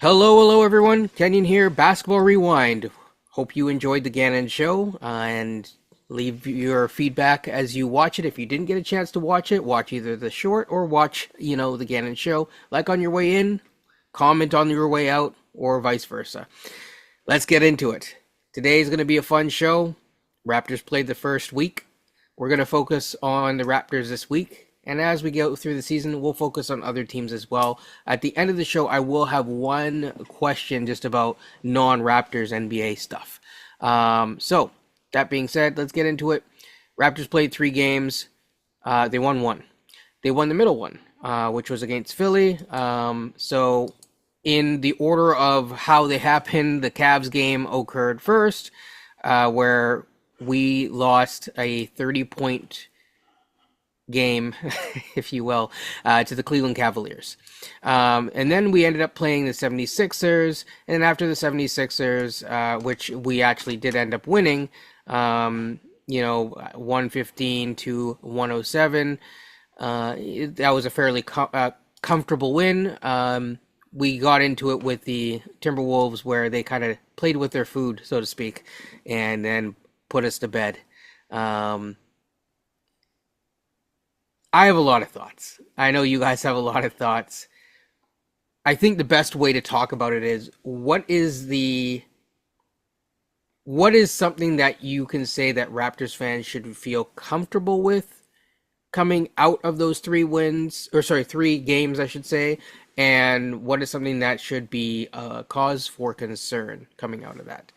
Hello, everyone. Kenyon here, Basketball Rewind. Hope you enjoyed the Gannon show and leave your feedback as you watch it. If you didn't get a chance to watch it, watch either the short or watch, the Gannon show. Like on your way in, comment on your way out, or vice versa. Let's get into it. Today is going to be a fun show. Raptors played the first week. We're going to focus on the Raptors this week. And as we go through the season, we'll focus on other teams as well. At the end of the show, I will have one question just about non-Raptors NBA stuff. So, that being said, let's get into it. Raptors played 3 games. They won 1. They won the middle one, which was against Philly. So, in the order of how they happened, the Cavs game occurred first, where we lost a 30-point game, if you will, to the Cleveland Cavaliers. And then we ended up playing the 76ers, and after the 76ers, which we actually did end up winning, 115 to 107, that was a fairly comfortable win. We got into it with the Timberwolves where they kind of played with their food, so to speak, and then put us to bed. I have a lot of thoughts. I know you guys have a lot of thoughts. I think the best way to talk about it is what is something that you can say that Raptors fans should feel comfortable with coming out of those 3 games, I should say, and what is something that should be a cause for concern coming out of that?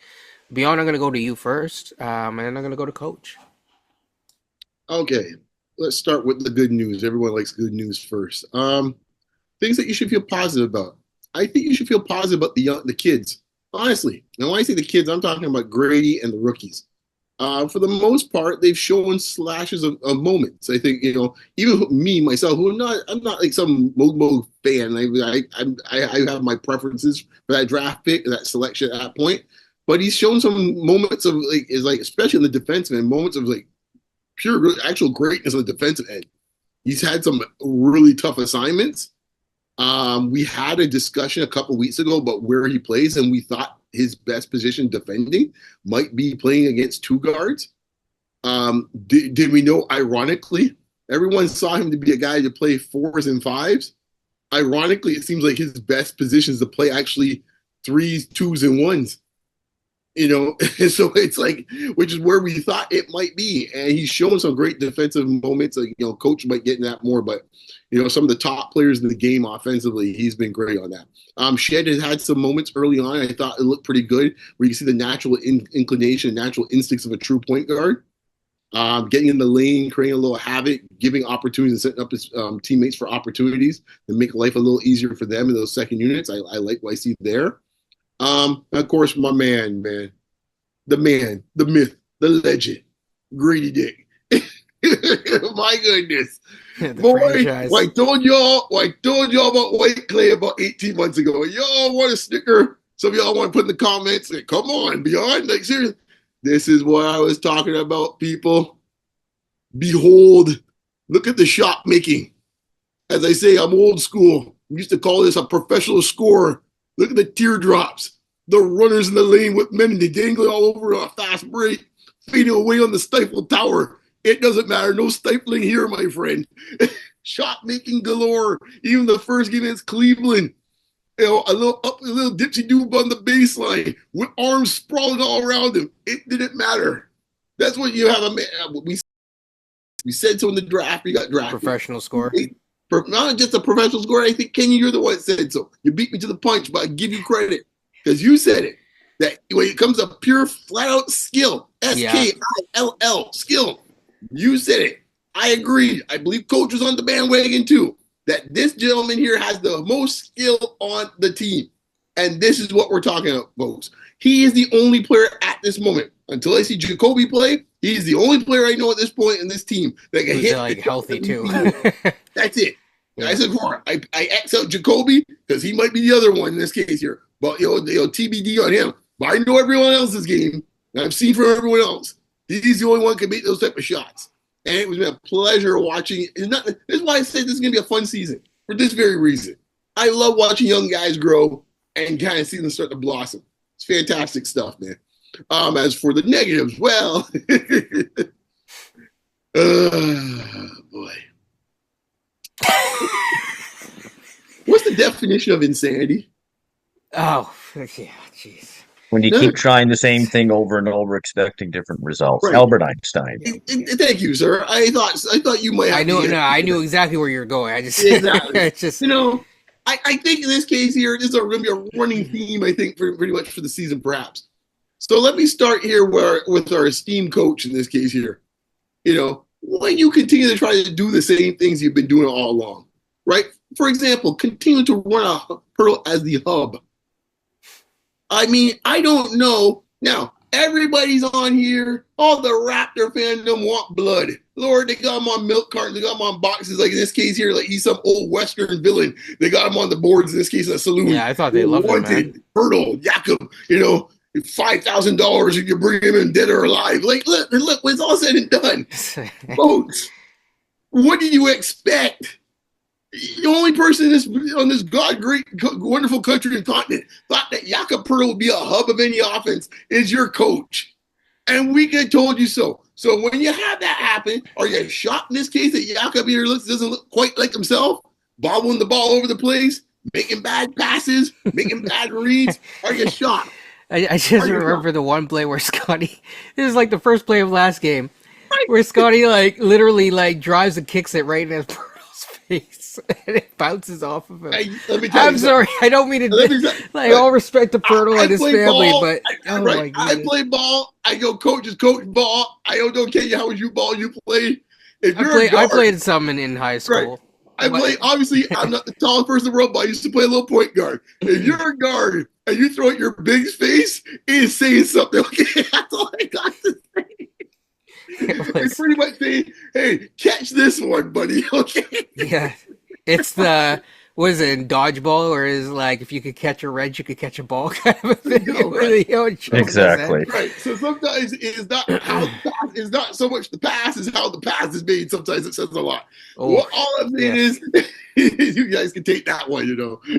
Beyond, I'm going to go to you first, and then I'm going to go to Coach. Okay, let's start with the good news. Everyone likes good news first. Things that you should feel positive about. I think you should feel positive about the kids. Honestly, and when I say the kids, I'm talking about Gradey and the rookies. For the most part, they've shown slashes of moments. I think even me myself, I'm not like some Mo fan. I have my preferences for that draft pick, that selection at that point. But he's shown some moments of especially in the defensive end, moments of pure actual greatness on the defensive end. He's had some really tough assignments. We had a discussion a couple weeks ago about where he plays, and we thought his best position defending might be playing against 2 guards. Did we know, ironically, everyone saw him to be a guy to play 4s and 5s. Ironically, it seems like his best position is to play actually 3s, 2s, and 1s. So it's which is where we thought it might be. And he's shown some great defensive moments. Coach might get in that more, but, some of the top players in the game offensively, he's been great on that. Shed has had some moments early on. I thought it looked pretty good where you see the natural inclination, natural instincts of a true point guard. Getting in the lane, creating a little havoc, giving opportunities and setting up his teammates for opportunities to make life a little easier for them in those second units. I like what I see there. Of course, my man, the myth, the legend, Gradey Dick. My goodness, The boy! franchise. I told y'all about White Clay about 18 months ago. Y'all want a sticker? Some of y'all want to put in the comments. Come on, Beyond. Seriously, this is what I was talking about, people. Behold, look at the shot making. As I say, I'm old school. We used to call this a professional scorer. Look at the teardrops. The runners in the lane with men dangling all over a fast break, fading away on the stifled tower. It doesn't matter. No stifling here, my friend. Shot making galore. Even the first game against Cleveland. A little dipsy doob on the baseline with arms sprawling all around him. It didn't matter. That's what you have a man. We said so in the draft. We got drafted. Professional score. Not just a professional score. I think, Kenny, you're the one that said so. You beat me to the punch, but I give you credit because you said it. That when it comes to pure, flat-out skill, SKILL, skill, you said it. I agree. I believe Coach was on the bandwagon too. That this gentleman here has the most skill on the team. And this is what we're talking about, folks. He is the only player at this moment. Until I see Jacoby play, he's the only player I know at this point in this team that can hit. Healthy too. That's it. Yeah. I said before, I X out Jacoby because he might be the other one in this case here. But TBD on him. But I know everyone else's game. And I've seen from everyone else. He's the only one who can make those type of shots. And it was a pleasure watching. This is why I said this is going to be a fun season. For this very reason. I love watching young guys grow. and kind of see them start to blossom. It's fantastic stuff, man. As for the negatives, well, boy. What's the definition of insanity? Oh, yeah, jeez. When you keep trying the same thing over and over, expecting different results. Right. Albert Einstein. Thank you, sir. I thought you might have I knew exactly where you're going. I just exactly. it's just I think in this case here, this is going to be a running theme, I think, pretty much for the season, perhaps. So let me start here with our esteemed coach in this case here. When you continue to try to do the same things you've been doing all along, right? For example, continue to run a Pearl as the hub. I mean, I don't know. Now, everybody's on here. All the Raptor fandom want blood. Lord, they got him on milk cartons. They got him on boxes. Like in this case here, like he's some old Western villain. They got him on the boards in this case in a saloon. Yeah, I thought they loved him, man. Hurdle, Jakob, $5,000 if you bring him in dead or alive. Like, look, when it's all said and done, folks, what do you expect? The only person on this great, wonderful country and continent thought that Jakob Pearl would be a hub of any offense is your coach. And we could have told you so. So when you have that happen, are you shocked in this case that Jakob here doesn't look quite like himself? Bobbling the ball over the place, making bad passes, making bad reads? Are you shocked? I just remember the one play where Scotty, this is like the first play of last game, where Scotty literally drives and kicks it right in his Pearl's face, and it bounces off of him. I'm sorry, I don't mean to, all respect to Pearl and his family, but my goodness. I play ball, I go coach ball, I don't care how much you ball you play. I played some in high school. Right. Obviously, I'm not the tallest person in the world, but I used to play a little point guard. If you're a guard and you throw at your big face, it is saying something. Okay, that's all I got to say. It's pretty much saying, hey, catch this one, buddy. Okay. Yeah. It's what is it, in dodgeball, or is like if you could catch a wrench, you could catch a ball kind of a thing. Right. Exactly. Right. So sometimes it's not so much the pass as how the pass is made. Sometimes it says a lot. All I'm saying is you guys can take that one,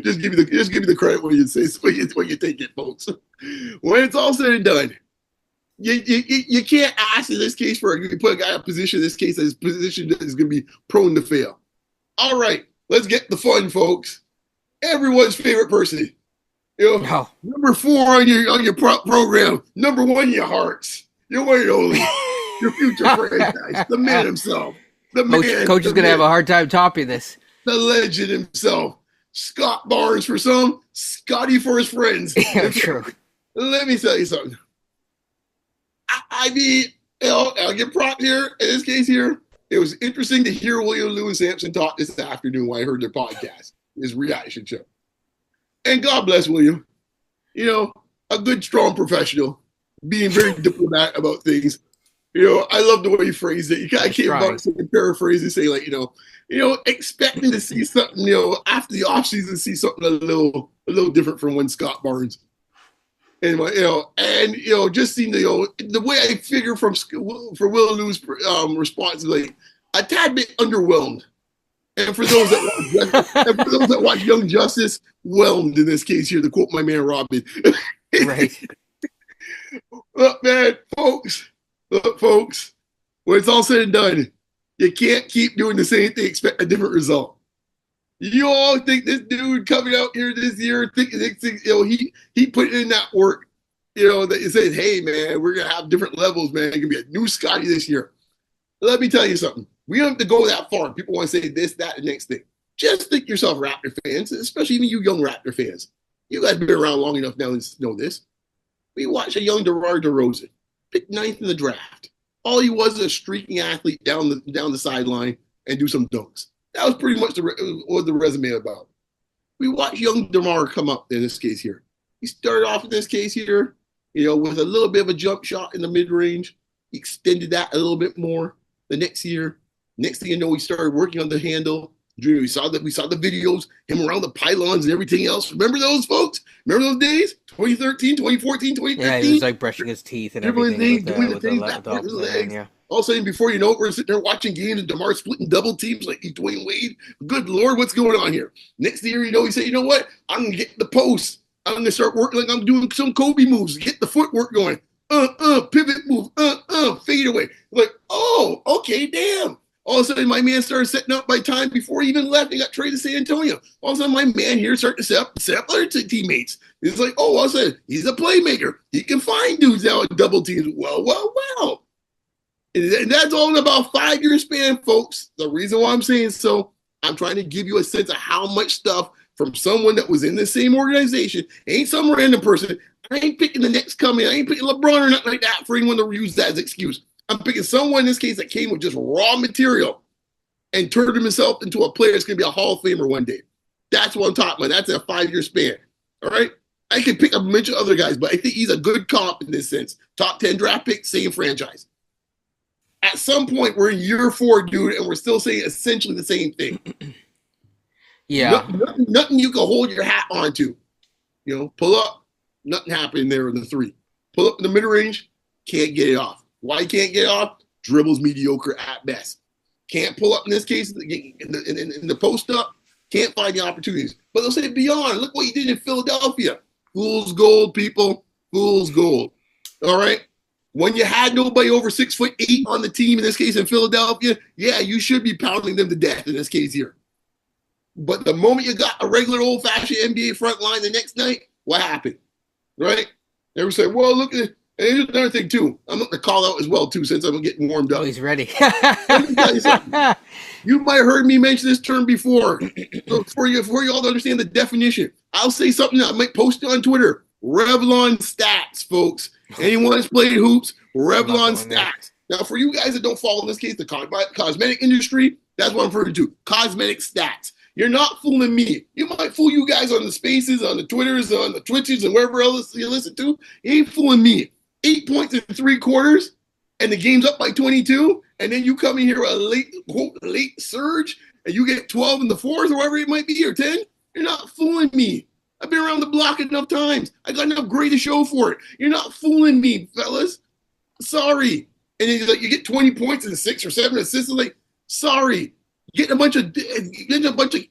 Just give me the credit when you say when you take it, folks. When it's all said and done, you can't ask in this case you put a guy in a position in this case that his position is going to be prone to fail. All right. Let's get the fun, folks. Everyone's favorite person. Number 4 on your program. Number 1 in your hearts. Your one and only. Your future franchise. The man himself. Coach is going to have a hard time topping this. The legend himself. Scott Barnes for some. Scotty for his friends. Yeah, true. Let me tell you something. I mean, I'll get props here. In this case here, it was interesting to hear William Lewis Sampson talk this afternoon when I heard their podcast, his reaction show. And God bless William. A good, strong professional, being very diplomatic about things. I love the way he phrased it. You kind of came about to paraphrase and say, expecting to see something, after the offseason, see something a little different from when Scott Barnes. Anyway, just seeing the way I figure for Will Lewis' response is like a tad bit underwhelmed, and for those that watch Young Justice, whelmed in this case here, to quote my man Robin. Right. Look, man, folks. When it's all said and done, you can't keep doing the same thing, expect a different result. You all think this dude coming out here this year, he put in that work, that he said, hey, man, we're going to have different levels, man. It's going to be a new Scotty this year. Let me tell you something. We don't have to go that far. People want to say this, that, and the next thing. Just think yourself, Raptor fans, especially even you young Raptor fans. You guys have been around long enough now to know this. We watched a young DeMar DeRozan, picked 9th in the draft. All he was a streaking athlete down the sideline and do some dunks. That was pretty much what the resume about. We watched young DeMar come up in this case here. He started off in this case here, with a little bit of a jump shot in the mid-range. He extended that a little bit more the next year. Next thing you know, he started working on the handle. We saw the videos, him around the pylons and everything else. Remember those, folks? Remember those days? 2013, 2014, 2015? Yeah, he was like brushing his teeth and everything. Doing the things back with his legs. Yeah. All of a sudden, before you know it, we're sitting there watching games and DeMar splitting double teams like he's Dwayne Wade. Good Lord, what's going on here? Next year, he said, you know what? I'm going to get the post. I'm gonna start working like I'm doing some Kobe moves, get the footwork going. Pivot move, fade away. Like, oh, okay, damn. All of a sudden, my man started setting up by time before he even left. He got traded to San Antonio. All of a sudden, my man here started to set up other teammates. It's like, oh, all of a sudden, he's a playmaker. He can find dudes now at double teams. Well. And that's all in about 5-year span, folks. The reason why I'm saying so, I'm trying to give you a sense of how much stuff from someone that was in the same organization, ain't some random person. I ain't picking the next coming. I ain't picking LeBron or nothing like that for anyone to use that as excuse. I'm picking someone in this case that came with just raw material and turned himself into a player that's going to be a Hall of Famer one day. That's what I'm talking about. That's a 5-year span. All right? I could pick a bunch of other guys, but I think he's a good comp in this sense. Top 10 draft pick, same franchise. At some point, we're in year 4, dude, and we're still saying essentially the same thing. Yeah. Nothing you can hold your hat onto. You know, pull up, nothing happened there in the 3. Pull up in the mid-range, can't get it off. Why can't get it off? Dribbles mediocre at best. Can't pull up in this case in the post-up, can't find the opportunities. But they'll say beyond, look what you did in Philadelphia. Fool's gold, people. Fool's gold. All right? When you had nobody over 6'8" on the team, in this case in Philadelphia, yeah, you should be pounding them to death in this case here. But the moment you got a regular old-fashioned NBA front line the next night, what happened? Right? They were saying, well, look at it. And here's another thing, too. I'm going to call out as well, too, since I'm getting warmed up. Oh, he's ready. Let me tell you something. You might have heard me mention this term before. So for you all to understand the definition, I'll say something that I might post it on Twitter. Revlon stats, folks. Anyone that's played hoops, Revlon stats. Now, for you guys that don't follow, in this case, the cosmetic industry, that's what I'm referring to. Cosmetic stats. You're not fooling me. You might fool you guys on the Spaces, on the Twitters, on the Twitches, and wherever else you listen to. You ain't fooling me. 8 points in 3 quarters, and the game's up by 22, and then you come in here a late surge, and you get 12 in the 4th, or whatever it might be, or 10. You're not fooling me. I've been around the block enough times. I got enough grade to show for it. You're not fooling me, fellas. Sorry. And then you get 20 points and 6 or 7 assists. Like, sorry. Getting a bunch of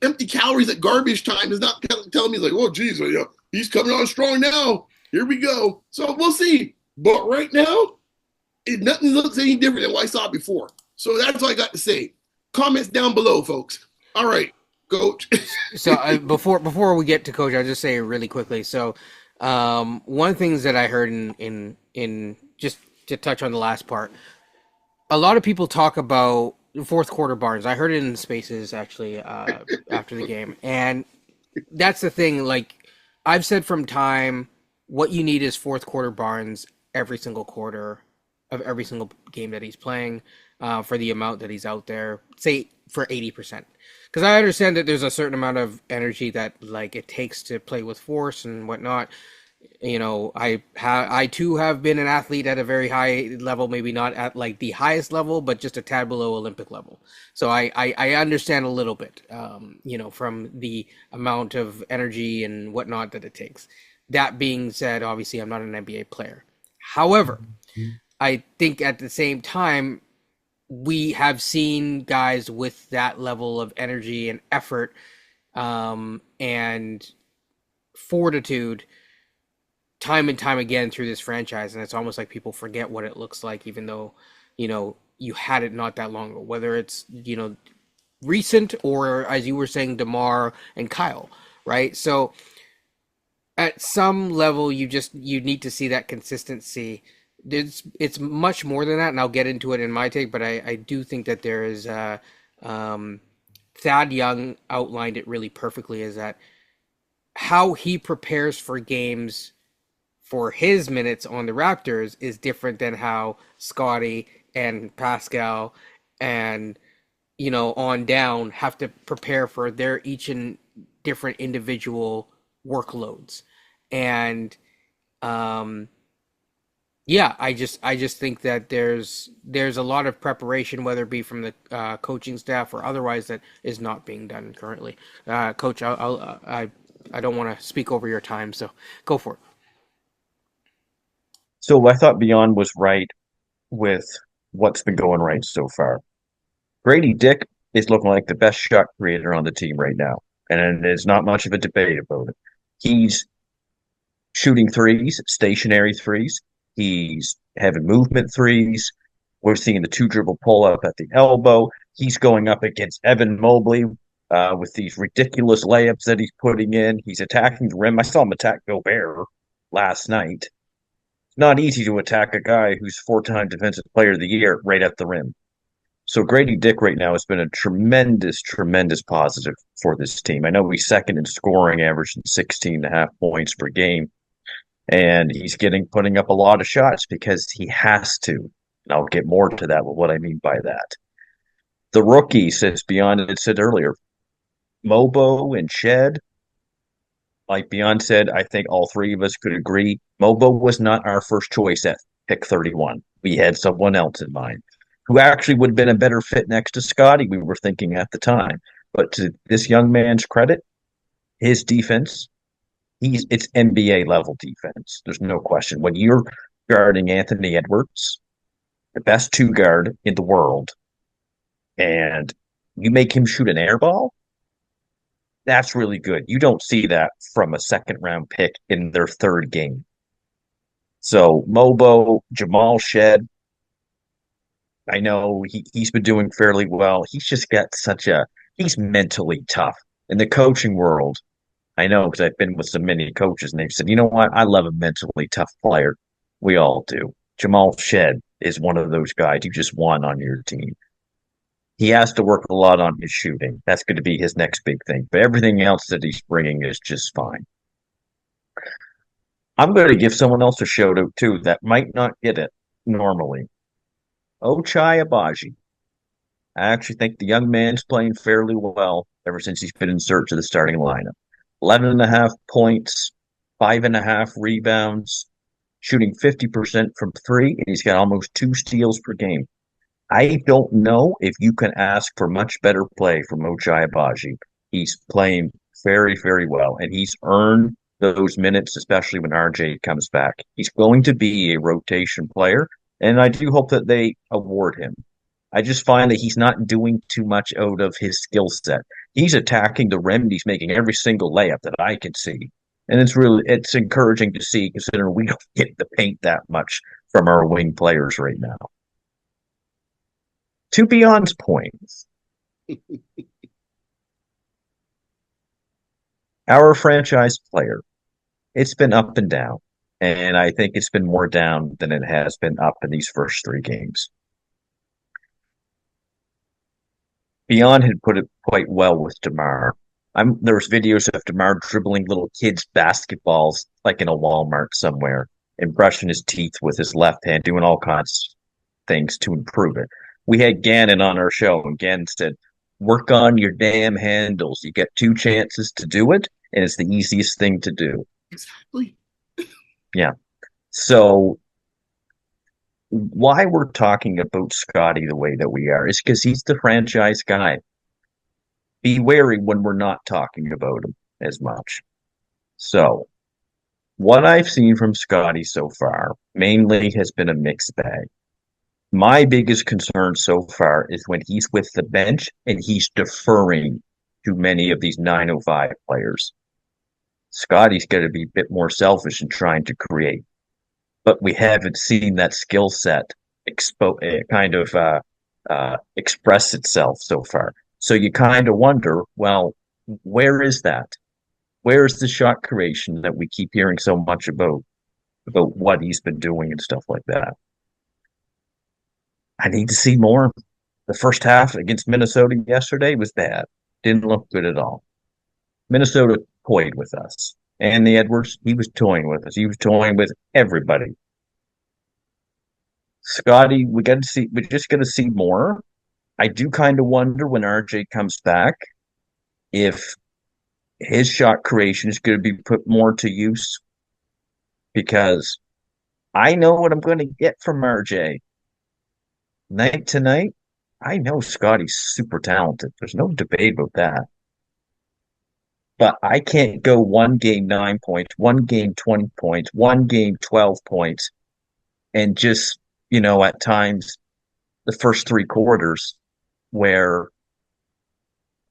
empty calories at garbage time is not telling me like, oh, geez, he's coming on strong now. Here we go. So we'll see. But right now, nothing looks any different than what I saw before. So that's all I got to say. Comments down below, folks. All right, Coach. So before we get to Coach, I'll just say really quickly. So one of the things that I heard in just to touch on the last part, a lot of people talk about fourth quarter Barnes. I heard it in the Spaces actually after the game, and that's the thing. Like I've said from time, what you need is fourth quarter Barnes every single quarter of every single game that he's playing for the amount that he's out there. Say for 80%, because I understand that there's a certain amount of energy that like it takes to play with force and whatnot. You know, I too have been an athlete at a very high level, maybe not at like the highest level, but just a tad below Olympic level. So I understand a little bit, you know, from the amount of energy and whatnot that it takes. That being said, obviously I'm not an NBA player. However, I think at the same time, we have seen guys with that level of energy and effort and fortitude time and time again through this franchise, and it's almost like people forget what it looks like, even though, you know, you had it not that long ago, whether it's, you know, recent or, as you were saying, DeMar and Kyle, right? So at some level, you need to see that consistency. It's much more than that, and I'll get into it in my take, but I do think that there is Thad Young outlined it really perfectly, is that how he prepares for games for his minutes on the Raptors is different than how Scotty and Pascal and, you know, on down have to prepare for their each and different individual workloads. And yeah, I just think that there's a lot of preparation, whether it be from the coaching staff or otherwise, that is not being done currently. Coach, I don't want to speak over your time, so go for it. So I thought Beyond was right with what's been going right so far. Gradey Dick is looking like the best shot creator on the team right now, and there's not much of a debate about it. He's shooting threes, stationary threes. He's having movement threes. We're seeing the two dribble pull up at the elbow. He's going up against Evan Mobley with these ridiculous layups that he's putting in. He's attacking the rim. I saw him attack Gobert last night. It's not easy to attack a guy who's 4-time Defensive Player of the Year right at the rim. So Gradey Dick right now has been a tremendous, tremendous positive for this team. I know he's second in scoring, averaging 16.5 points per game. And he's putting up a lot of shots because he has to. And I'll get more to that with what I mean by that. The rookies, as Beyond had said earlier, Mobo and Shed, like Beyond said, I think all three of us could agree. Mobo was not our first choice at pick 31. We had someone else in mind who actually would have been a better fit next to Scotty, we were thinking at the time. But to this young man's credit, his defense, it's NBA level defense. There's no question. When you're guarding Anthony Edwards, the best two guard in the world, and you make him shoot an air ball, that's really good. You don't see that from a second round pick in their third game. So Mobo, Jamal Shed, I know he's been doing fairly well. He's just got he's mentally tough. In the coaching world, I know because I've been with so many coaches and they've said, you know what? I love a mentally tough player. We all do. Jamal Shed is one of those guys you just want on your team. He has to work a lot on his shooting. That's going to be his next big thing. But everything else that he's bringing is just fine. I'm going to give someone else a shout out too that might not get it normally. Ochai Abaji. I actually think the young man's playing fairly well ever since he's been inserted to the starting lineup. 11.5 points, 5.5 rebounds, shooting 50% from three, and he's got almost 2 steals per game. I don't know if you can ask for much better play from Ochai Abaji. He's playing very, very well, and he's earned those minutes, especially when RJ comes back. He's going to be a rotation player, and I do hope that they award him. I just find that he's not doing too much out of his skill set. He's attacking the rim, and he's making every single layup that I can see. And it's encouraging to see, considering we don't get the paint that much from our wing players right now. To Beyond's points, our franchise player, it's been up and down. And I think it's been more down than it has been up in these first 3 games. Beyond had put it quite well with DeMar. There's videos of DeMar dribbling little kids' basketballs like in a Walmart somewhere and brushing his teeth with his left hand, doing all kinds of things to improve it. We had Gannon on our show, and Gannon said, work on your damn handles. You get 2 chances to do it, and it's the easiest thing to do. Exactly. Yeah. So why we're talking about Scotty the way that we are is because he's the franchise guy. Be wary when we're not talking about him as much. So what I've seen from Scotty so far mainly has been a mixed bag. My biggest concern so far is when he's with the bench and he's deferring to many of these 905 players. Scotty's got to be a bit more selfish in trying to create. But we haven't seen that skill set express itself so far. So you kind of wonder, well, where is that? Where is the shot creation that we keep hearing so much about what he's been doing and stuff like that? I need to see more. The first half against Minnesota yesterday was bad. Didn't look good at all. Minnesota toyed with us. Anthony Edwards, he was toying with us. He was toying with everybody. Scotty, we're just gonna see more. I do kind of wonder when RJ comes back if his shot creation is going to be put more to use, because I know what I'm going to get from RJ. Night to night, I know Scotty's super talented. There's no debate about that. But I can't go one game 9 points, one game 20 points, one game 12 points, and just, at times the first 3 quarters where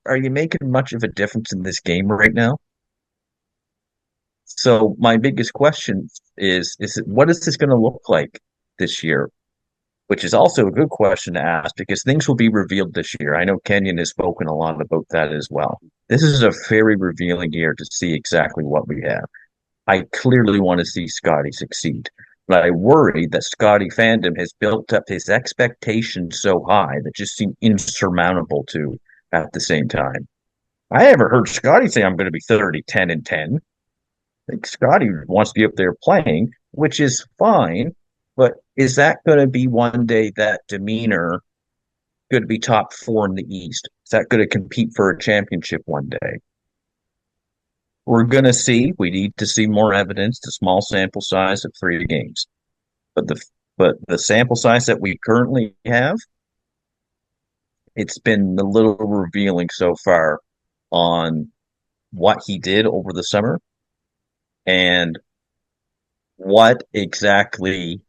are you making much of a difference in this game right now? So my biggest question is what is this going to look like this year? Which is also a good question to ask because things will be revealed this year. I know Kenyon has spoken a lot about that as well. This is a very revealing year to see exactly what we have. I clearly want to see Scotty succeed, but I worry that Scotty fandom has built up his expectations so high that just seem insurmountable too at the same time. I never heard Scotty say I'm going to be 30, 10, and 10. I think Scotty wants to be up there playing, which is fine. But is that going to be one day that demeanor going to be top four in the East? Is that going to compete for a championship one day? We're going to see. We need to see more evidence. The small sample size of 3 games, but the sample size that we currently have, it's been a little revealing so far on what he did over the summer and what exactly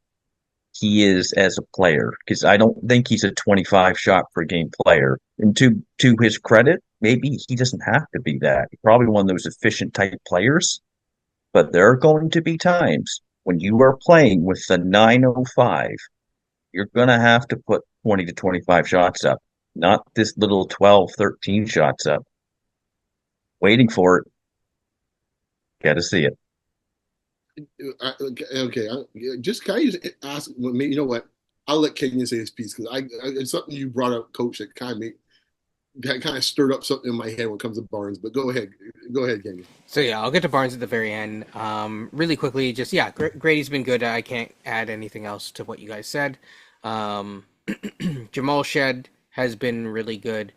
he is as a player, because I don't think he's a 25 shot per game player. And to his credit, maybe he doesn't have to be that. He's probably one of those efficient type players, but there are going to be times when you are playing with the 905, you're going to have to put 20 to 25 shots up, not this little 12, 13 shots up. Waiting for it. Got to see it. Okay. Just can I just ask? Well, maybe you know what? I'll let Kenyon say his piece because it's something you brought up, Coach, that kind of stirred up something in my head when it comes to Barnes. But go ahead, Kenyon. So yeah, I'll get to Barnes at the very end. Really quickly, just yeah, Grady's been good. I can't add anything else to what you guys said. Jamal Shed has been really good.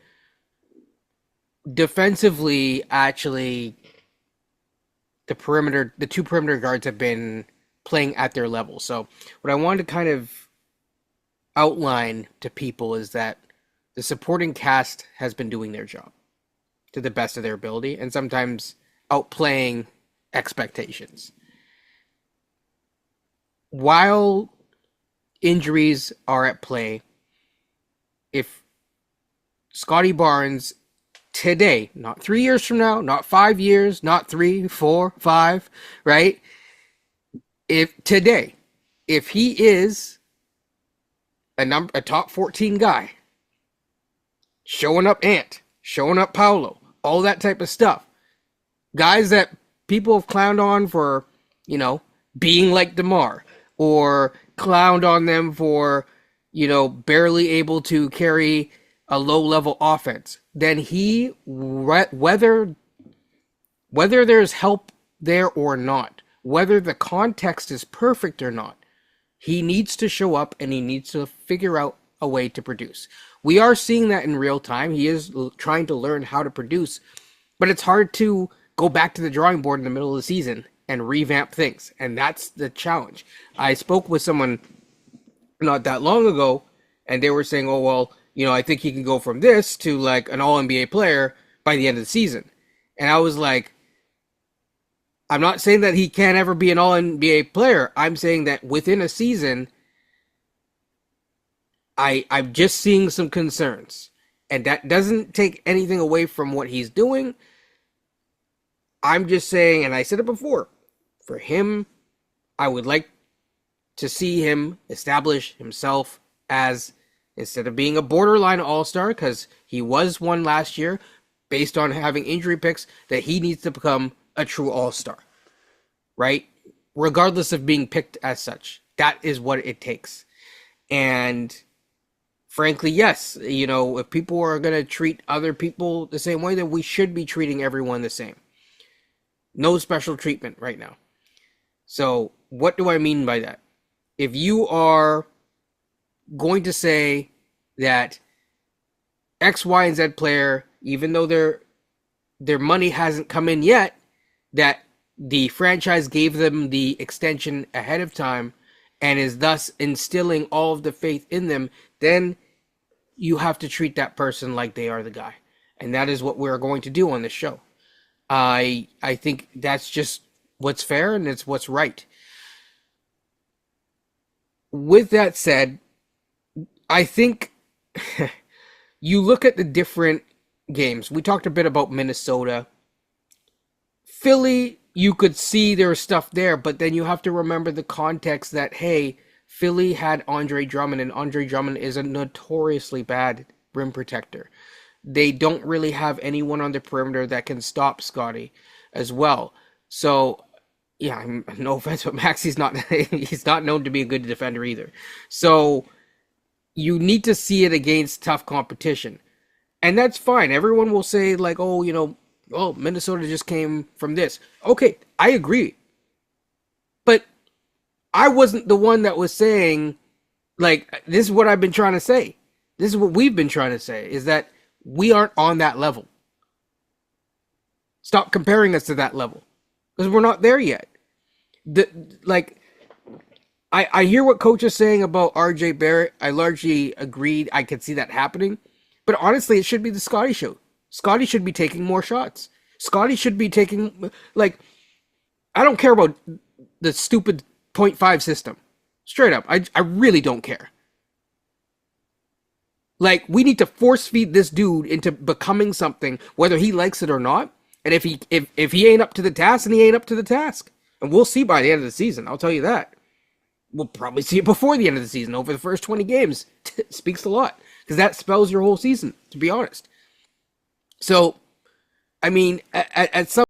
Defensively, actually, the two perimeter guards have been playing at their level. So what I wanted to kind of outline to people is that the supporting cast has been doing their job to the best of their ability and sometimes outplaying expectations. While injuries are at play, if Scotty Barnes today, not 3 years from now, not 5 years, not 3, 4, 5, right? If he is a top 14 guy, showing up Ant, showing up Paolo, all that type of stuff, guys that people have clowned on for, being like DeMar, or clowned on them for, barely able to carry a low-level offense, then he, whether there's help there or not, whether the context is perfect or not, he needs to show up and he needs to figure out a way to produce. We are seeing that in real time. He is trying to learn how to produce, but it's hard to go back to the drawing board in the middle of the season and revamp things, and that's the challenge. I spoke with someone not that long ago, and they were saying, oh, well, I think he can go from this to like an all-NBA player by the end of the season. And I was like, I'm not saying that he can't ever be an all-NBA player. I'm saying that within a season, I'm just seeing some concerns. And that doesn't take anything away from what he's doing. I'm just saying, and I said it before, for him, I would like to see him establish himself as, instead of being a borderline all-star, because he was one last year, based on having injury picks, that he needs to become a true all-star, right? Regardless of being picked as such. That is what it takes. And frankly, yes, if people are going to treat other people the same way, then we should be treating everyone the same. No special treatment right now. So what do I mean by that? If you are going to say that X, Y, and Z player, even though their money hasn't come in yet, that the franchise gave them the extension ahead of time and is thus instilling all of the faith in them, then you have to treat that person like they are the guy. And that is what we're going to do on this show. I think that's just what's fair and it's what's right. With that said, I think you look at the different games. We talked a bit about Minnesota. Philly, you could see there's stuff there, but then you have to remember the context that, hey, Philly had Andre Drummond, and Andre Drummond is a notoriously bad rim protector. They don't really have anyone on the perimeter that can stop Scotty as well. So, yeah, no offense, but Maxi's not he's not known to be a good defender either. So you need to see it against tough competition. And that's fine. Everyone will say, like, oh, Minnesota just came from this. Okay, I agree. But I wasn't the one that was saying, like, this is what I've been trying to say. This is what we've been trying to say, is that we aren't on that level. Stop comparing us to that level. Because we're not there yet. I hear what Coach is saying about RJ Barrett. I largely agreed. I could see that happening. But honestly, it should be the Scotty show. Scotty should be taking more shots. Scotty should be taking, like, I don't care about the stupid 0.5 system. Straight up. I really don't care. Like, we need to force feed this dude into becoming something, whether he likes it or not. And if he ain't up to the task, then he ain't up to the task. And we'll see by the end of the season. I'll tell you that. We'll probably see it before the end of the season. Over the first 20 games. Speaks a lot. Because that spells your whole season, to be honest. So, I mean, at some...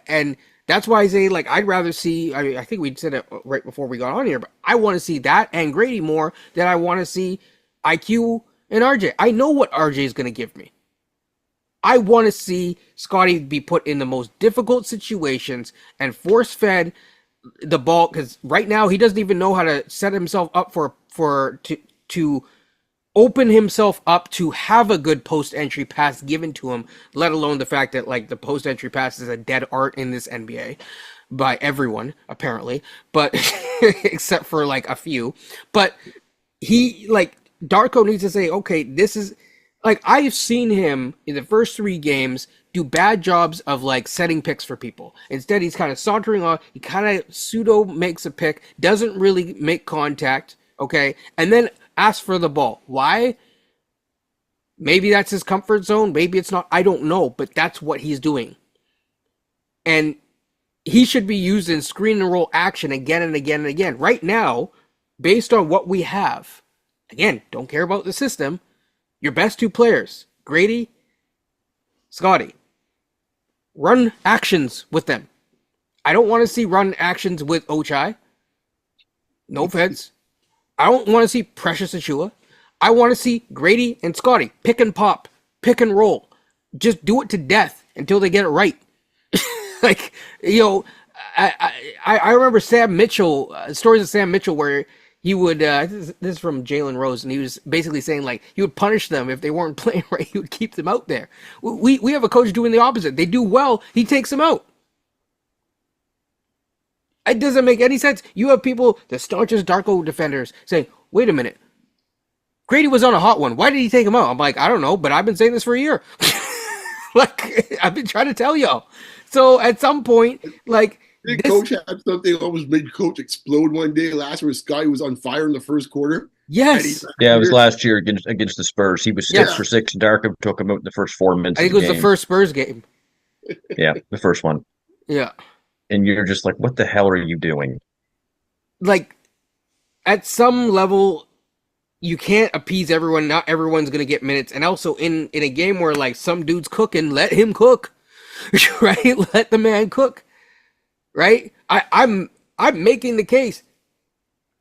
And that's why I say, like, I'd rather see... I think we said it right before we got on here, but I want to see that and Gradey more than I want to see IQ and RJ. I know what RJ is going to give me. I want to see Scotty be put in the most difficult situations and force-fed the ball, because right now he doesn't even know how to set himself up to open himself up to have a good post-entry pass given to him, let alone the fact that, like, the post-entry pass is a dead art in this NBA by everyone, apparently, but except for, like, a few. But he, like, Darko needs to say, okay, this is... Like, I've seen him in the first 3 games do bad jobs of, like, setting picks for people. Instead, he's kind of sauntering off. He kind of pseudo makes a pick, doesn't really make contact, okay? And then asks for the ball. Why? Maybe that's his comfort zone. Maybe it's not. I don't know, but that's what he's doing. And he should be used in screen and roll action again and again and again. Right now, based on what we have, again, don't care about the system. Your best 2 players, Gradey, Scotty. Run actions with them. I don't want to see run actions with Ochai. No offense. I don't want to see Precious Achua. I want to see Gradey and Scotty pick and pop, pick and roll. Just do it to death until they get it right. Like, I remember Sam Mitchell, stories of Sam Mitchell where he would, this is from Jalen Rose, and he was basically saying, like, he would punish them if they weren't playing right. He would keep them out there. We have a coach doing the opposite. They do well, he takes them out. It doesn't make any sense. You have people, the staunchest Darko defenders, saying, wait a minute, Gradey was on a hot one. Why did he take him out? I'm like, I don't know, but I've been saying this for a year. Like, I've been trying to tell y'all. So at some point, like, did Coach have something almost made Coach explode one day last year? Scotty was on fire in the first quarter. Yes. Yeah, it was last year against the Spurs. He was 6 for 6. Darko took him out in the first 4 minutes. I think it was the first Spurs game. Yeah, the first one. Yeah. And you're just like, what the hell are you doing? Like, at some level, you can't appease everyone. Not everyone's going to get minutes. And also, in a game where, like, some dude's cooking, let him cook. Right? Let the man cook. Right? I'm making the case.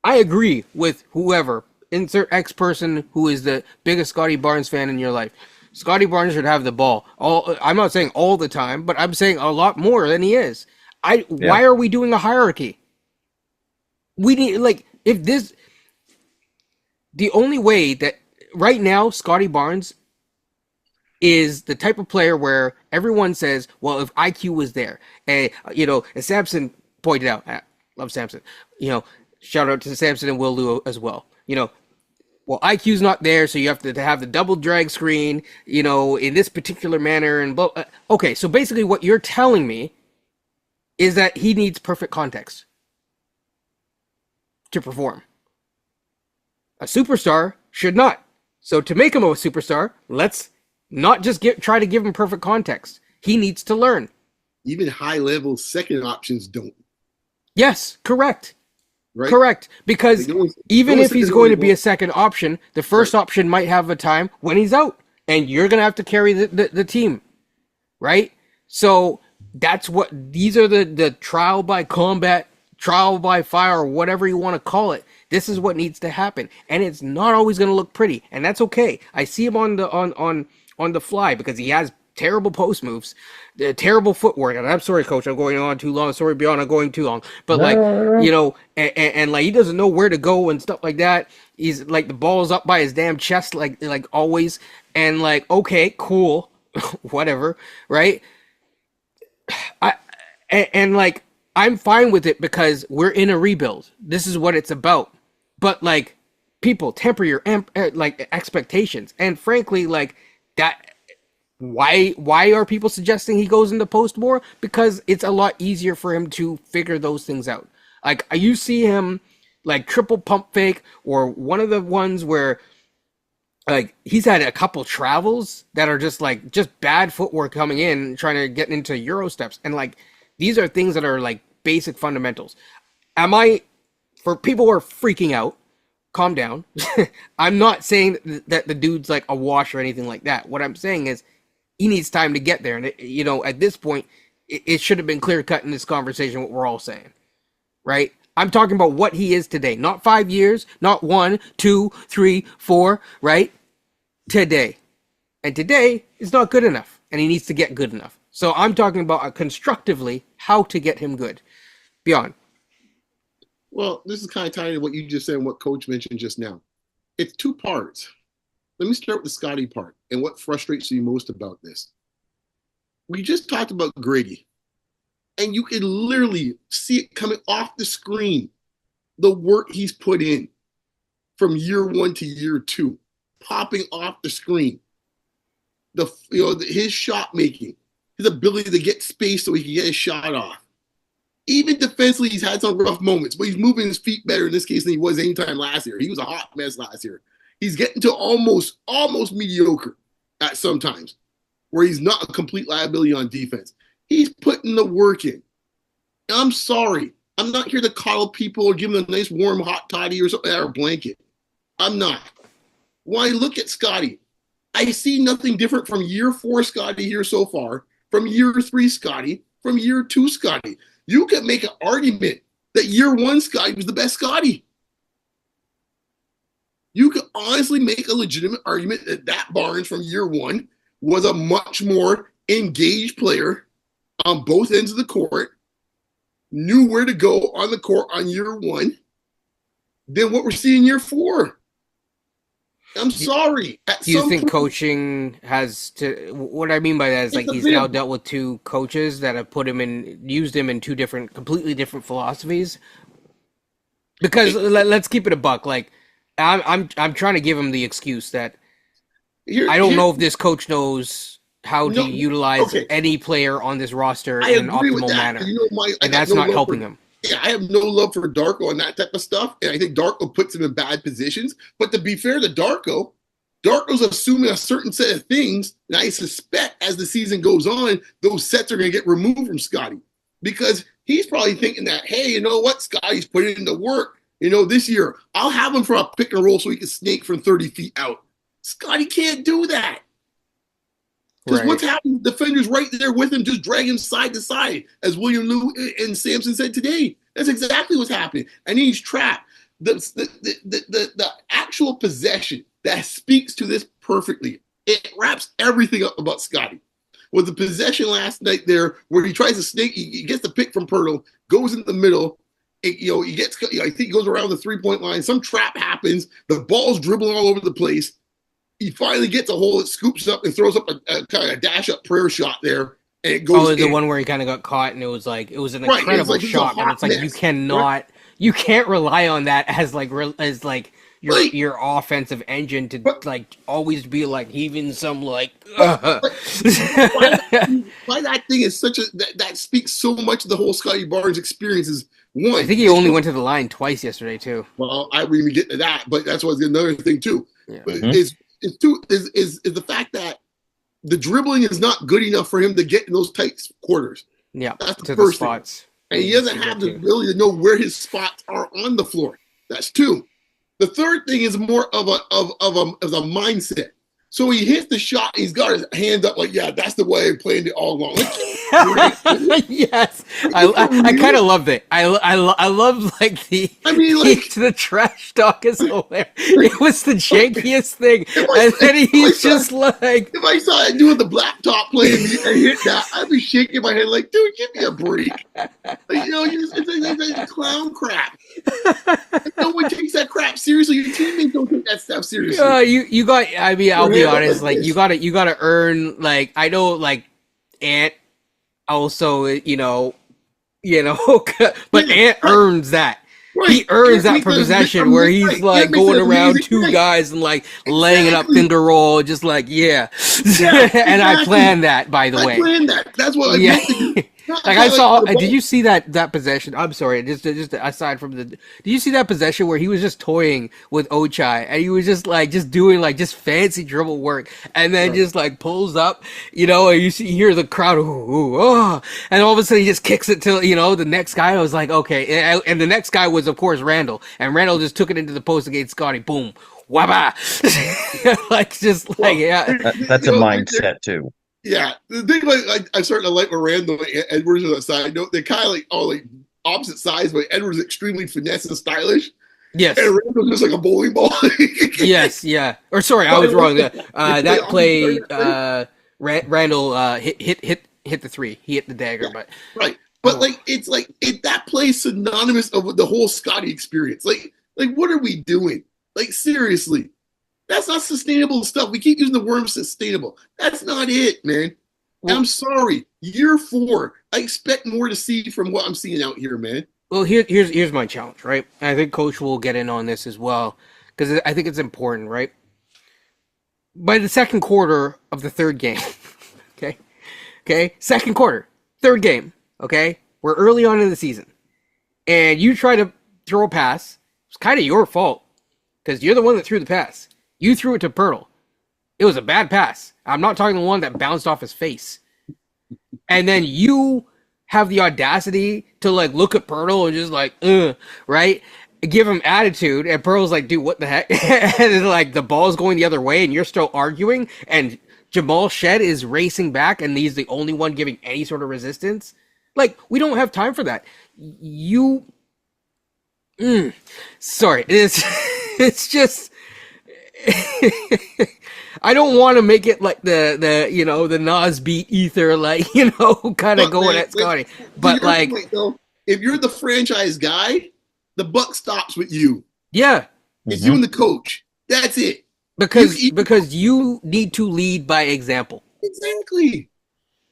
I agree with whoever. Insert X person who is the biggest Scotty Barnes fan in your life. Scotty Barnes should have the ball. I'm not saying all the time, but I'm saying a lot more than he is. Why are we doing a hierarchy? We need, like, if this... The only way that... Right now, Scotty Barnes is the type of player where everyone says, well, if IQ was there, and, as Samson pointed out, I love Samson, shout out to Samson and Will Liu as well, well, IQ's not there, so you have to have the double drag screen, in this particular manner, and blah. Okay, so basically what you're telling me is that he needs perfect context to perform. A superstar should not. So to make him a superstar, let's not just try to give him perfect context. He needs to learn. even high-level second options don't. Yes, correct. Right? Correct. Because even if he's going to be a second option, the first option might have a time when he's out, and you're going to have to carry the team, right? So that's what these are the trial by combat, trial by fire, or whatever you want to call it. This is what needs to happen, and it's not always going to look pretty, and that's okay. I see him on the fly because he has terrible post moves, terrible footwork. And I'm sorry, coach, I'm going on too long. Sorry, Beyond, I'm going too long. But and like he doesn't know where to go and stuff like that. He's like the ball's up by his damn chest, like always. And like, okay, cool, whatever, right? Like I'm fine with it because we're in a rebuild. This is what it's about. But like, people temper your expectations, and frankly, like that. Why are people suggesting he goes into post more? Because it's a lot easier for him to figure those things out. Like you see him like triple pump fake, or one of the ones where like he's had a couple travels that are just bad footwork coming in, trying to get into Euro steps, and like these are things that are like basic fundamentals. For people who are freaking out, calm down. I'm not saying that the dude's like a wash or anything like that. What I'm saying is he needs time to get there. And, at this point, it should have been clear cut in this conversation what we're all saying. Right? I'm talking about what he is today. Not 5 years, not 1, 2, 3, 4, right? Today. And today is not good enough. And he needs to get good enough. So I'm talking about constructively how to get him good. Beyond. Well, this is kind of tied to what you just said and what Coach mentioned just now. It's two parts. Let me start with the Scotty part and what frustrates you most about this. We just talked about Gradey, and you can literally see it coming off the screen, the work he's put in from year 1 to year 2, popping off the screen. His shot making, his ability to get space so he can get his shot off. Even defensively, he's had some rough moments, but he's moving his feet better in this case than he was any time last year. He was a hot mess last year. He's getting to almost mediocre at some times, where he's not a complete liability on defense. He's putting the work in. I'm sorry. I'm not here to coddle people or give them a nice warm hot toddy or something, or a blanket. I'm not. When I look at Scotty, I see nothing different from year 4 Scotty here so far, from year 3 Scotty, from year 2 Scotty. You can make an argument that year 1 Scotty was the best Scotty. You could honestly make a legitimate argument that Barnes from year 1 was a much more engaged player on both ends of the court, knew where to go on the court on year 1 than what we're seeing year 4. I'm sorry. Do you think coaching has to? What I mean by that is like he's now dealt with 2 coaches that have used him in 2 completely different philosophies. Because let's keep it a buck. Like I'm trying to give him the excuse that I don't know if this coach knows how to utilize any player on this roster in an optimal manner, and that's not helping him. Yeah, I have no love for Darko and that type of stuff, and I think Darko puts him in bad positions. But to be fair to Darko's assuming a certain set of things, and I suspect as the season goes on, those sets are going to get removed from Scotty, because he's probably thinking that, hey, you know what, Scotty's putting in the work. This year, I'll have him for a pick and roll so he can snake from 30 feet out. Scotty can't do that. Because what's happening, the defender's right there with him, just dragging him side to side, as William Lou and Sampson said today. That's exactly what's happening. And he's trapped. The actual possession that speaks to this perfectly, it wraps everything up about Scotty. Was the possession last night there where he tries to snake, he gets the pick from Pirtle, goes in the middle, I think he goes around the 3-point line. Some trap happens. The ball's dribbling all over the place. He finally gets a hole that scoops up and throws up a kind of dash up prayer shot there, and it goes. The one where he kind of got caught, and it was an incredible shot. But it's like you can't rely on that as your offensive engine to always be heaving some Why that thing is such that speaks so much of the whole Scotty Barnes experience is. One, I think he only went to the line twice yesterday too. Well, I wouldn't even get to that, but that's what's another thing too. Yeah. But is the fact that the dribbling is not good enough for him to get in those tight quarters. Yeah, That's the to the first thing. spots. And he You doesn't see have that the too. ability to know where his spots are on the floor. That's two. The third thing is more of a mindset. So he hits the shot, he's got his hands up like, yeah, that's the way I planned it all along. Like, great. Yes, Are you for I kind of real? love it. I love like I mean, like, the trash talk is hilarious. It was the jankiest thing, and then I he's saw just like, if I saw it doing the black top playing me and hit that, I'd be shaking my head like, dude, give me a break. Like, it's like clown crap. No one takes that crap seriously. Your teammates don't take that stuff seriously. you got. I mean, I'll Your be hands up honest. like Like this. you got to earn. Like I know, like Ant also, but Yeah, Ant right, earns that. right. He earns Ant that makes per an possession where amazing, he's right. Ant like makes an going around amazing two right. guys and like laying it up Exactly. finger roll, just like yeah. Yeah, And I exactly. planned that, by the I way. planned that. That's what I Yeah. meant to do. Not Like kind I of like saw, the did ball. you see that possession? I'm sorry, just aside from did you see that possession where he was just toying with Ochai and he was just doing like just fancy dribble work and then Right. just like pulls up, and you hear the crowd, oh, and all of a sudden he just kicks it to the next guy. I was like, okay, and the next guy was of course Randall, and Randall just took it into the post against Scotty, boom, wabba, like just like Well, yeah, That's a mindset too. yeah. The thing like I started to like Miranda and Edwards on that side. No, they're kind of like all like opposite sides, but Edwards is extremely finesse and stylish, and yes. Randall's just like a bowling ball. Yes, yeah. Or sorry, I But was wrong. they play That opposite play, sides, Randall hit the three. He hit the dagger, yeah, but right. But oh, like it's like that plays synonymous of the whole Scotty experience. Like what are we doing? Like seriously, that's not sustainable stuff. We keep using the word sustainable. That's not it, man. I'm well, sorry. Year 4, I expect more to see from what I'm seeing out here, man. here's my challenge, right? I think Coach will get in on this as well because I think it's important, right? By the second quarter of the third game, okay, second quarter, third game, okay, we're early on in the season, and you try to throw a pass. It's kind of your fault because you're the one that threw the pass. You threw it to Pirtle. It was a bad pass. I'm not talking the one that bounced off his face. And then you have the audacity to like look at Pirtle and just like, right? Give him attitude, and Pearl's like, dude, what the heck? And like the ball's going the other way, and you're still arguing, and Jamal Shed is racing back, and he's the only one giving any sort of resistance. Like, we don't have time for that. You, sorry, it's just. I don't want to make it like the Nas beat ether like kind of But going man, at Scotty, to but your like point though, if you're the franchise guy, the buck stops with you. yeah, It's you and the coach. That's it. because you need to lead by example. Exactly.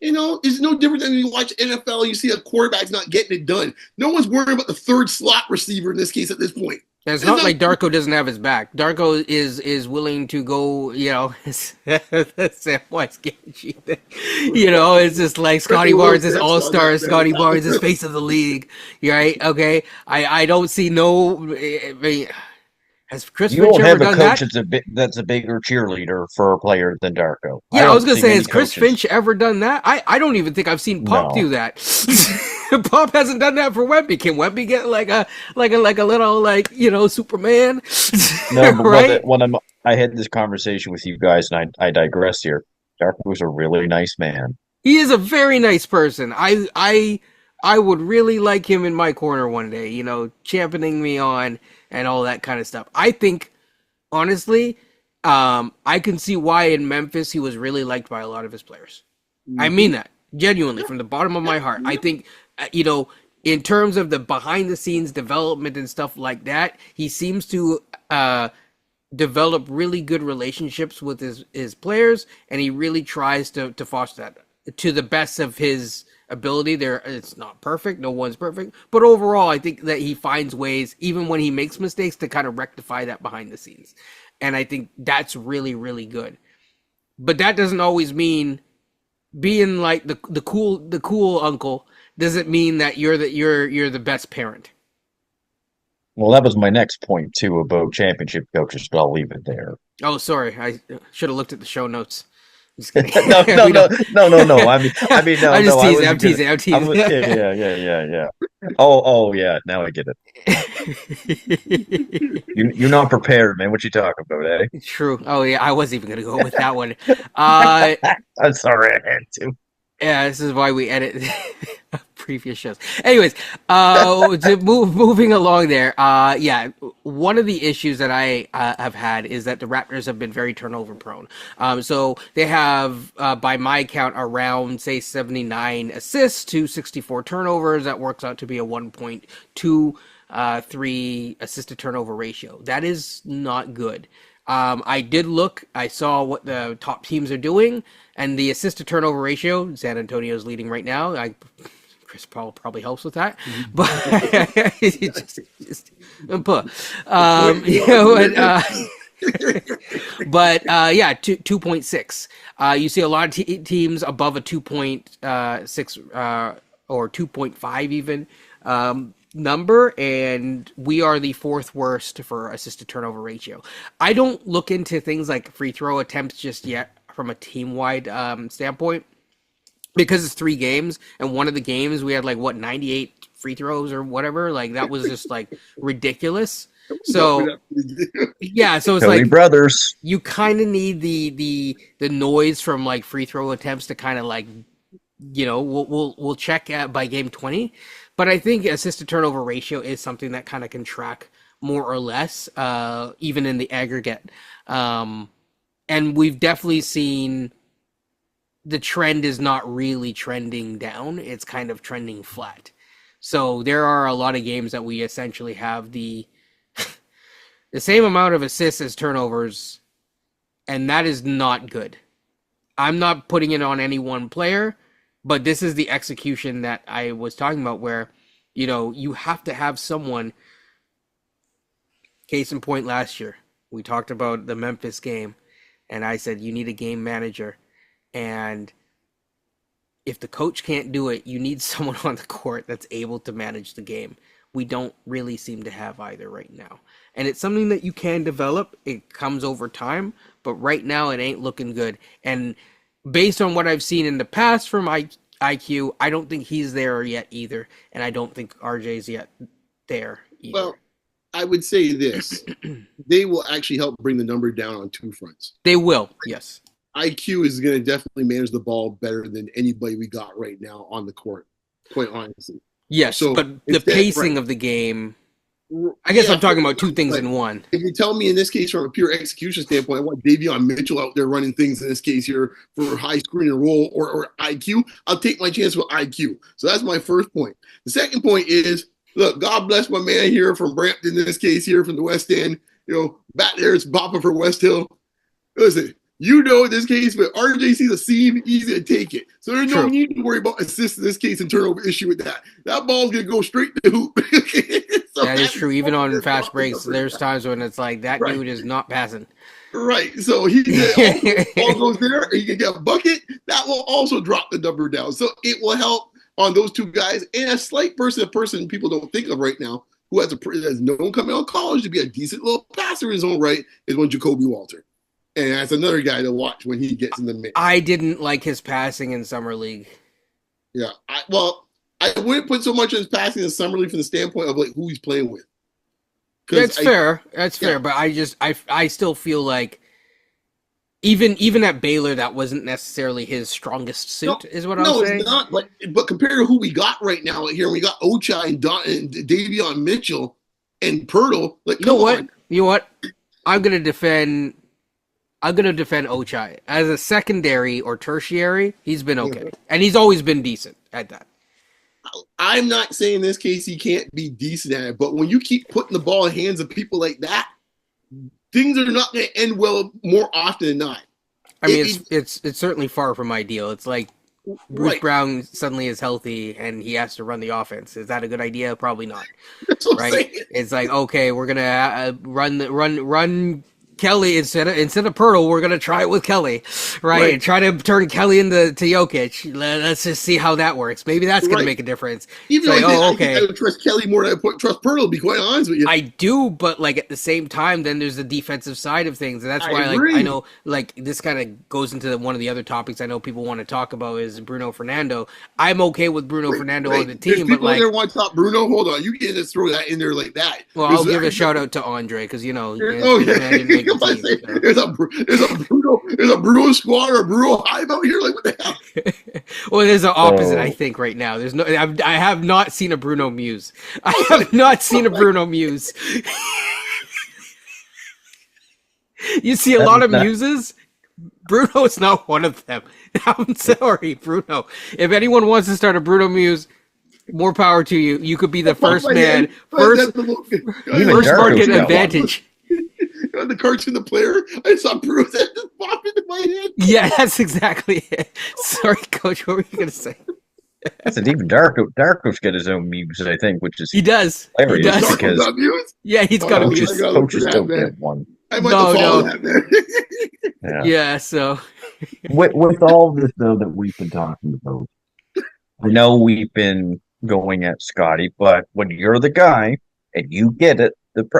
It's no different than you watch NFL and you see a quarterback's not getting it done. No one's worrying about the third slot receiver in this case at this point. And it's It's not not. like Darko doesn't have his back. Darko is willing to go, Samwise Gamgee thing. It's just like Scotty Barnes is all star, Scotty Barnes is face of the league. Right? Okay. I don't see no. I mean, has Chris You Finch don't ever have a done coach that? that's a bigger cheerleader for a player than Darko. I Yeah, I was don't gonna see say, many has Chris coaches. Finch ever done that? I don't even think I've seen Pop No, do that. Pop hasn't done that for Wemby. Can Wemby get like a little Superman? no. But Right? I had this conversation with you guys, and I digress here. Darko was a really nice man. He is a very nice person. I would really like him in my corner one day, championing me on and all that kind of stuff. I think honestly, I can see why in Memphis he was really liked by a lot of his players. I mean that genuinely from the bottom of my heart. I think, in terms of the behind the scenes development and stuff like that, he seems to develop really good relationships with his players, and he really tries to foster that to the best of his ability. There, it's not perfect. No one's perfect, but overall, I think that he finds ways, even when he makes mistakes, to kind of rectify that behind the scenes, and I think that's really really good. But that doesn't always mean being like the cool uncle. Doesn't mean that you're the best parent. Well, that was my next point too about championship coaches, but I'll leave it there. Oh, sorry, I should have looked at the show notes. Just kidding. No, no, We no, don't. no. No, I'm just no. teasing. I'm Wasn't gonna. teasing. I'm teasing. Yeah. Oh, yeah. Now I get it. You're not prepared, man. What you talking about, eh? True. Oh yeah, I wasn't even gonna go with that one. Uh, I'm sorry, I had to. yeah, this is why we edit previous shows. Anyways, moving along there. Yeah, one of the issues that I have had is that the Raptors have been very turnover prone. So they have, by my count, around say 79 assists to 64 turnovers. That works out to be a 1.2 3 assist to turnover ratio. That is not good. I did look. I saw what the top teams are doing, and the assist to turnover ratio. San Antonio is leading right now. Chris Paul probably helps with that, but just you know, yeah, 2.6. You see a lot of teams above a 2.6 or 2.5 even. Number, and we are the fourth worst for assist to turnover ratio. I don't look into things like free throw attempts just yet from a team wide standpoint, because it's 3 games, and one of the games we had 98 free throws or whatever. Like, that was just ridiculous. So yeah, so it's Cody Brothers. you kind of need the noise from free throw attempts to kind of we'll check by game 20. But I think assist to turnover ratio is something that kind of can track more or less, even in the aggregate. And we've definitely seen the trend is not really trending down. It's kind of trending flat. So there are a lot of games that we essentially have the same amount of assists as turnovers, and that is not good. I'm not putting it on any one player, but this is the execution that I was talking about, where, you have to have someone. Case in point, last year, we talked about the Memphis game, and I said, you need a game manager. And if the coach can't do it, you need someone on the court that's able to manage the game. We don't really seem to have either right now. And it's something that you can develop. It comes over time, but right now it ain't looking good. And based on what I've seen in the past from IQ, I don't think he's there yet either. And I don't think RJ's yet there either. Well, I would say this. They will actually help bring the number down on 2 fronts. They will, yes. IQ is going to definitely manage the ball better than anybody we got right now on the court, quite honestly. Yes, so but the pacing of the game, I guess I'm talking about 2 things in one. If you tell me in this case from a pure execution standpoint, I want Davion Mitchell out there running things in this case here for high screen and roll or IQ, I'll take my chance with IQ. So that's my first point. The second point is, look, God bless my man here from Brampton in this case here from the West End. Back there it's bopping for West Hill. Listen, in this case, but RJ sees a seam, easy to take it. So there's no need to worry about assists in this case and turnover issue with that. That ball's going to go straight to the hoop. So that is true. Even on fast breaks, there's times when it's like, that dude is not passing. Right. So ball goes there, he can get a bucket. That will also drop the number down. So it will help on those 2 guys. And a slight person people don't think of right now, who has known coming out of college to be a decent little passer in his own right, is one Jacoby Walter. And that's another guy to watch when he gets in the mix. I didn't like his passing in Summer League. Yeah. I wouldn't put so much in his passing in Summer League from the standpoint of who he's playing with. That's fair. That's fair. But I still feel like even at Baylor, that wasn't necessarily his strongest suit, is what I'm saying. No, it's not. But compared to who we got right now here, we got Ochai and Davion Mitchell and Pirtle. You know what? I'm gonna defend Ochai. As a secondary or tertiary, he's been okay. And he's always been decent at that. I'm not saying in this case he can't be decent at it, but when you keep putting the ball in hands of people like that, things are not going to end well more often than not. I mean, it's certainly far from ideal. It's like Bruce Brown suddenly is healthy and he has to run the offense. Is that a good idea? Probably not. Right? It's like, okay, we're gonna run Kelly instead of Pirtle, we're gonna try it with Kelly, right? And try to turn Kelly into Jokic. Let's just see how that works. Maybe that's gonna make a difference. Even it's though like, I think I would trust Kelly more than I trust Pirtle, to be quite honest with you. I do, but like at the same time, then there's the defensive side of things, and that's why I know like this kind of goes into one of the other topics I know people want to talk about is Bruno Fernando. I'm okay with Bruno Fernando on the team, but like there want to talk Bruno. Hold on, you can't just throw that in there like that. Well, I'll give a shout out to Andre because There's a Bruno squad or a Bruno hive out here. Like what the hell? Well, there's an opposite. I think right now there's no. I have not seen a Bruno Muse. I have not seen a Bruno Muse. You see a lot of muses. Bruno is not one of them. I'm sorry, Bruno. If anyone wants to start a Bruno Muse, more power to you. You could be the first man, first market advantage. The cartoon, the player. I saw Bruce that just popped into my head. Yeah, that's exactly it. Sorry, Coach. What were you gonna say? That's it. Even Darko's got his own muse, I think, which is he does. Hilarious he does. Because yeah, he's got a muse. Coaches don't get one. I might follow that, man. Yeah. So with all this though that we've been talking about, I know we've been going at Scotty, but when you're the guy and you get it,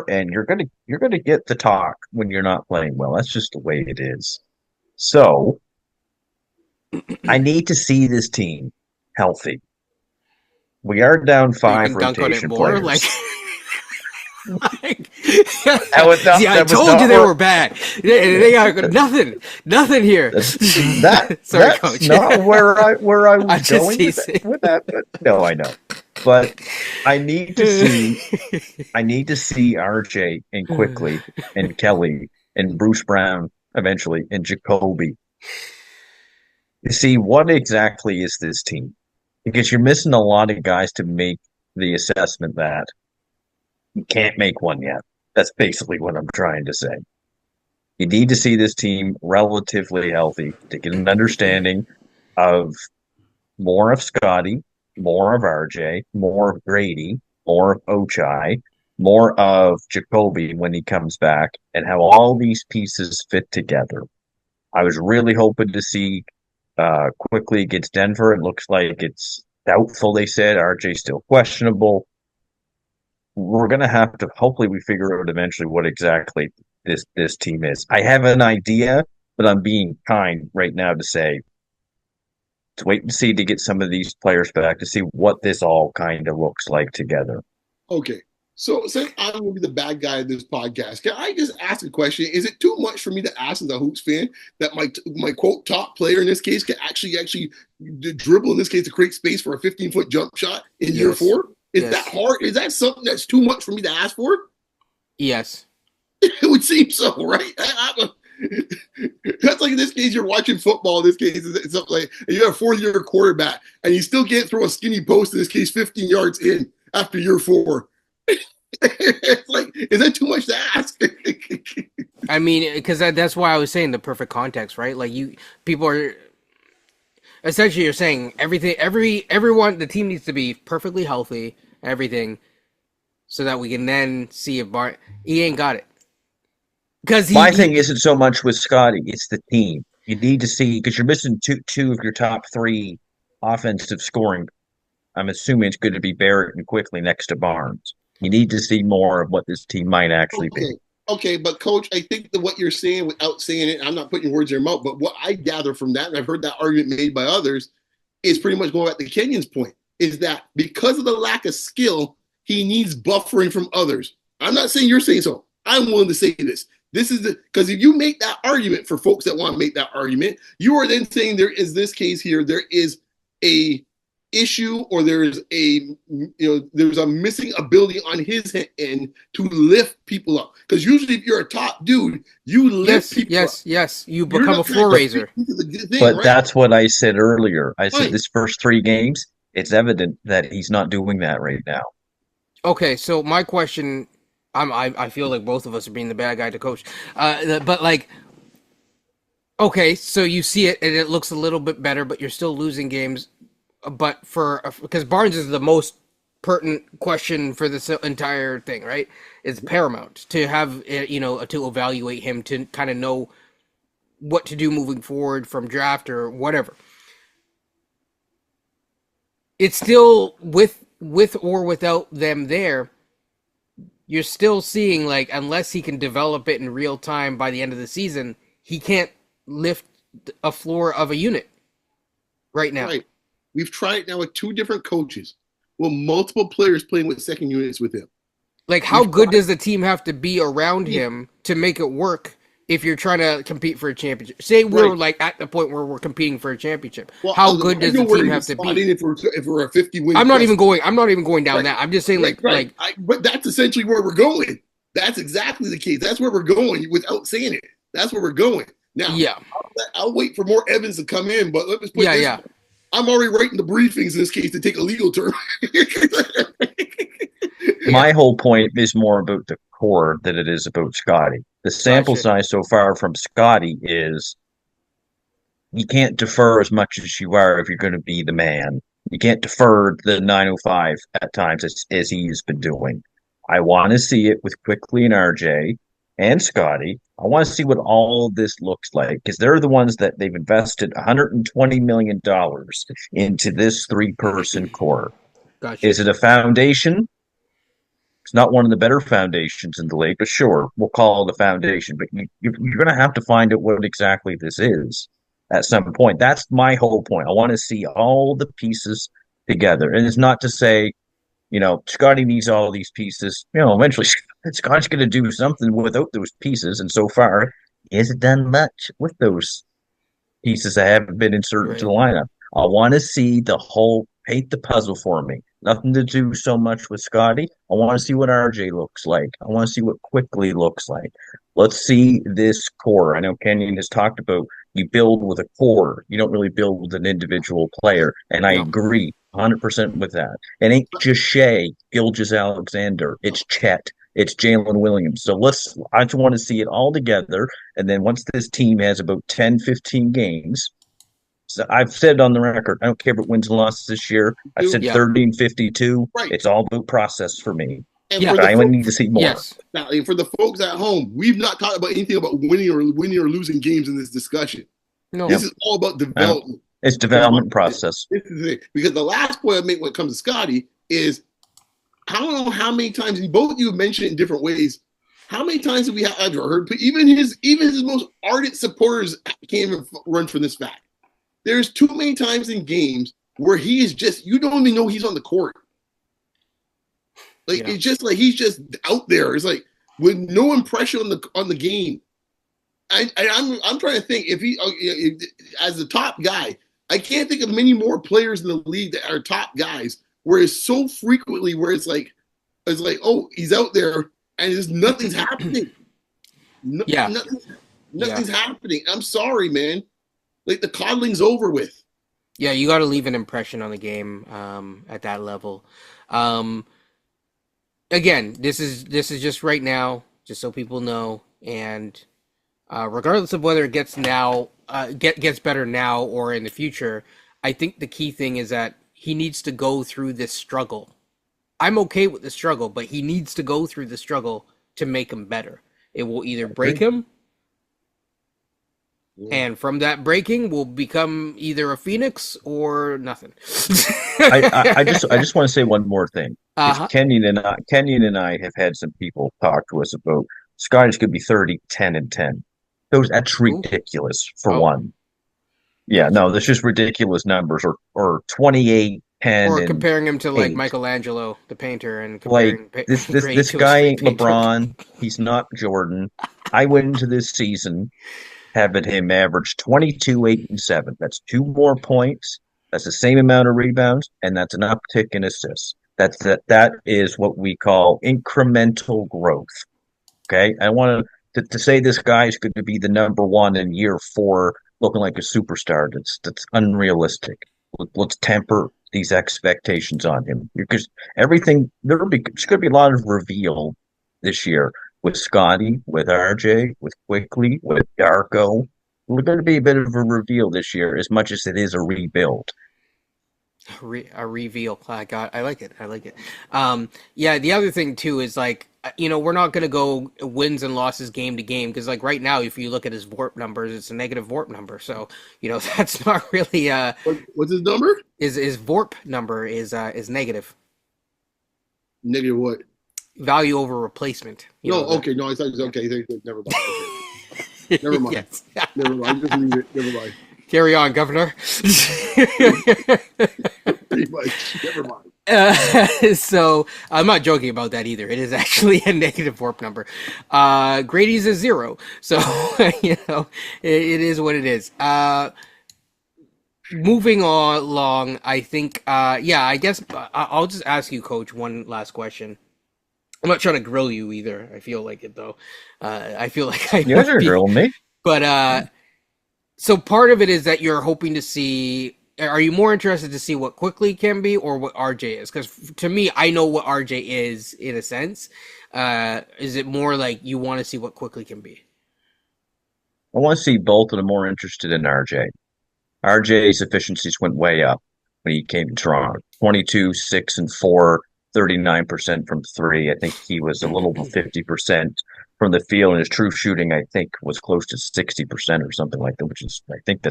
and you're gonna get the talk when you're not playing well. That's just the way it is. So I need to see this team healthy. We are down 5 rotation players. I told you they were bad. They got nothing here. Sorry, Coach. Not where I was going with that. But no, I know. But I need to see RJ and Quickly and Kelly and Bruce Brown eventually and Jacoby. You see, what exactly is this team? Because you're missing a lot of guys to make the assessment that you can't make one yet. That's basically what I'm trying to say. You need to see this team relatively healthy to get an understanding of more of Scotty, more of RJ, more of Gradey, more of Roache, more of Jacoby when he comes back, and how all these pieces fit together. I was really hoping to see Quickly against Denver. It looks like it's doubtful, they said. RJ's still questionable. We're going to have to, hopefully we figure out eventually what exactly this team is. I have an idea, but I'm being kind right now to say, let's wait and see to get some of these players back to see what this all kind of looks like together. Okay. So since I'm going to be the bad guy of this podcast, can I just ask a question? Is it too much for me to ask as a Hoops fan that my quote top player in this case can actually dribble in this case to create space for a 15-foot jump shot in year 4? Is that hard? Is that something that's too much for me to ask for? Yes. It would seem so, right? That's like in this case, you're watching football. In this case, it's something like you have a 4th-year quarterback, and you still can't throw a skinny post. In this case, 15 yards in after year 4. It's like, is that too much to ask? I mean, because that's why I was saying the perfect context, right? Like people are essentially you're saying everyone, the team needs to be perfectly healthy, everything, so that we can then see if he ain't got it. Because my thing isn't so much with Scotty; it's the team. You need to see because you're missing two of your top 3 offensive scoring. I'm assuming it's going to be Barrett and Quickly next to Barnes. You need to see more of what this team might actually be. Okay, but Coach, I think that what you're saying without saying it, I'm not putting words in your mouth, but what I gather from that, and I've heard that argument made by others, is pretty much going back to Kenyon's point, is that because of the lack of skill, he needs buffering from others. I'm not saying you're saying so. I'm willing to say this. This is because if you make that argument for folks that want to make that argument, you are then saying there is this case here, there is a issue or there's a missing ability on his end to lift people up, because usually if you're a top dude you lift people up. Yes, you become a floor raiser. But that's what I said earlier. I said this first 3 games it's evident that he's not doing that right now. Okay, so my question, I feel like both of us are being the bad guy to Coach, but like, okay, so you see it and it looks a little bit better, but you're still losing games. But because Barnes is the most pertinent question for this entire thing, right? It's paramount to have, to evaluate him, to kind of know what to do moving forward from draft or whatever. It's still with or without them there, you're still seeing, like, unless he can develop it in real time by the end of the season, he can't lift a floor of a unit right now. Right. We've tried it now with 2 different coaches, with multiple players playing with second units with him. Like, how good does the team have to be around him to make it work if you're trying to compete for a championship? Say we're like at the point where we're competing for a championship. Well, how good does the team have to be? If we're a 50-win, I'm not even going down that. I'm just saying, but that's essentially where we're going. That's exactly the case. That's where we're going without saying it. That's where we're going. Now, yeah, I'll wait for more evidence to come in, but let's put this. Yeah. I'm already writing the briefings in this case to take a legal term. My whole point is more about the core than it is about Scotty. The sample size so far from Scotty is you can't defer as much as you are if you're going to be the man. You can't defer the 905 at times as he's been doing. I want to see it with Quickly and RJ and Scotty. I want to see what all this looks like because they're the ones that they've invested $120 million into this 3-person core. Gotcha. Is it a foundation? It's not one of the better foundations in the league, but sure, we'll call it a foundation. But you're going to have to find out what exactly this is at some point. That's my whole point. I want to see all the pieces together. And it's not to say, Scotty needs all these pieces. Eventually Scott's going to do something without those pieces. And so far, he hasn't done much with those pieces that haven't been inserted into the lineup. I want to see the whole paint the puzzle for me. Nothing to do so much with Scotty. I want to see what RJ looks like. I want to see what Quickly looks like. Let's see this core. I know Kenyon has talked about you build with a core. You don't really build with an individual player. And I agree 100% with that. It ain't just Shea, Gilgeous-Alexander. It's Chet. It's Jalen Williams. So I just want to see it all together. And then once this team has about 10, 15 games, so I've said on the record, I don't care if it wins and losses this year. I've said 13-52. Right. It's all about process for me. And but I need to see more. Yes. Now, for the folks at home, we've not talked about anything about winning or losing games in this discussion. No. This is all about development. It's development process. This is it. Because the last point I make when it comes to Scotty is, I don't know how many times, and both of you have mentioned it in different ways, how many times have we ever heard, even his most ardent supporters can't even run from this fact. There's too many times in games where he is just, you don't even know he's on the court. It's just like he's just out there. It's like with no impression on the game. I'm trying to think if he as the top guy, I can't think of many more players in the league that are top guys where it's so frequently where it's like oh, he's out there and nothing's happening. Nothing's happening. I'm sorry, man. Like the coddling's over with. Yeah, you got to leave an impression on the game at that level. Again, this is just right now, just so people know, and regardless of whether it gets better now or in the future, I think the key thing is that he needs to go through this struggle. I'm okay with the struggle, but he needs to go through the struggle to make him better. It will either break him, and from that breaking will become either a phoenix or nothing. I just want to say one more thing. Kenyon and I have had some people talk to us about Scotty's could be 30, 10, and 10. That's ridiculous for one. Yeah, no, that's just ridiculous numbers. Or 28, 10, or and comparing him to like 8. Michelangelo, the painter, and comparing this guy ain't LeBron. He's not Jordan. I went into this season having him average 22, 8, and 7. That's 2 more points. That's the same amount of rebounds, and that's an uptick in assists. That is what we call incremental growth. Okay, I want to say this guy is going to be the number 1 in year 4, looking like a superstar. That's unrealistic. Let's temper these expectations on him because there's going to be a lot of reveal this year with Scotty, with RJ, with Quickly, with Darko. We're going to be a bit of a reveal this year, as much as it is a rebuild. A reveal. I like it. I like it. Yeah. The other thing too is like we're not gonna go wins and losses game to game because like right now, if you look at his VORP numbers, it's a negative VORP number. So that's not really What's his number? his VORP number is negative Negative what? value over replacement. No, okay, no, I thought it was okay. Never mind. Okay. Never mind. Yes. Never mind. Just leave it. Never mind. Carry on, Governor. Pretty much. Never mind. So I'm not joking about that either. It is actually a negative warp number. Gradey's a 0, so it is what it is. Moving on along, I think. Yeah, I guess I'll just ask you, Coach, one last question. I'm not trying to grill you either. I feel like it though. I feel like I You guys are grilling me. but so part of it is that you're hoping to see. Are you more interested to see what Quickly can be or what RJ is? Because to me, I know what RJ is in a sense. Is it more like you want to see what Quickly can be? I want to see both, and I'm more interested in RJ. RJ's efficiencies went way up when he came to Toronto. 22, 6, and 4, 39% from three. I think he was a little over 50% from the field, and his true shooting, I think, was close to 60% or something like that, which is, I think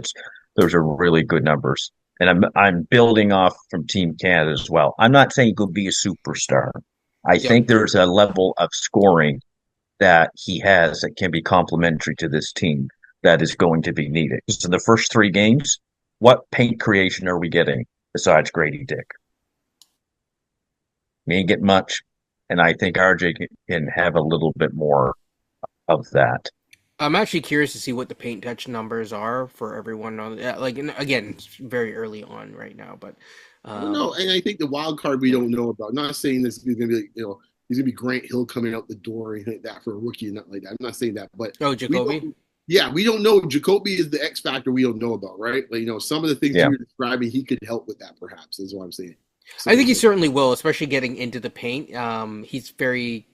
those are really good numbers. And I'm building off from Team Canada as well. I'm not saying he'll be a superstar. I Yeah. think there's a level of scoring that he has that can be complementary to this team that is going to be needed. So in the first three games, what paint creation are we getting besides Gradey Dick? We ain't get much, and I think RJ can have a little bit more of that. I'm actually curious to see what the paint touch numbers are for everyone on. Like again, it's very early on right now, but I don't know, and I think the wild card we don't know about. I'm not saying this is going to be like, he's going to be Grant Hill coming out the door or anything like that for a rookie and nothing like that. I'm not saying that, but Jacoby. We don't know. Jacoby is the X factor we don't know about, right? Like, some of the things you're describing, he could help with that, perhaps, is what I'm saying. I think he certainly will, especially getting into the paint. He's very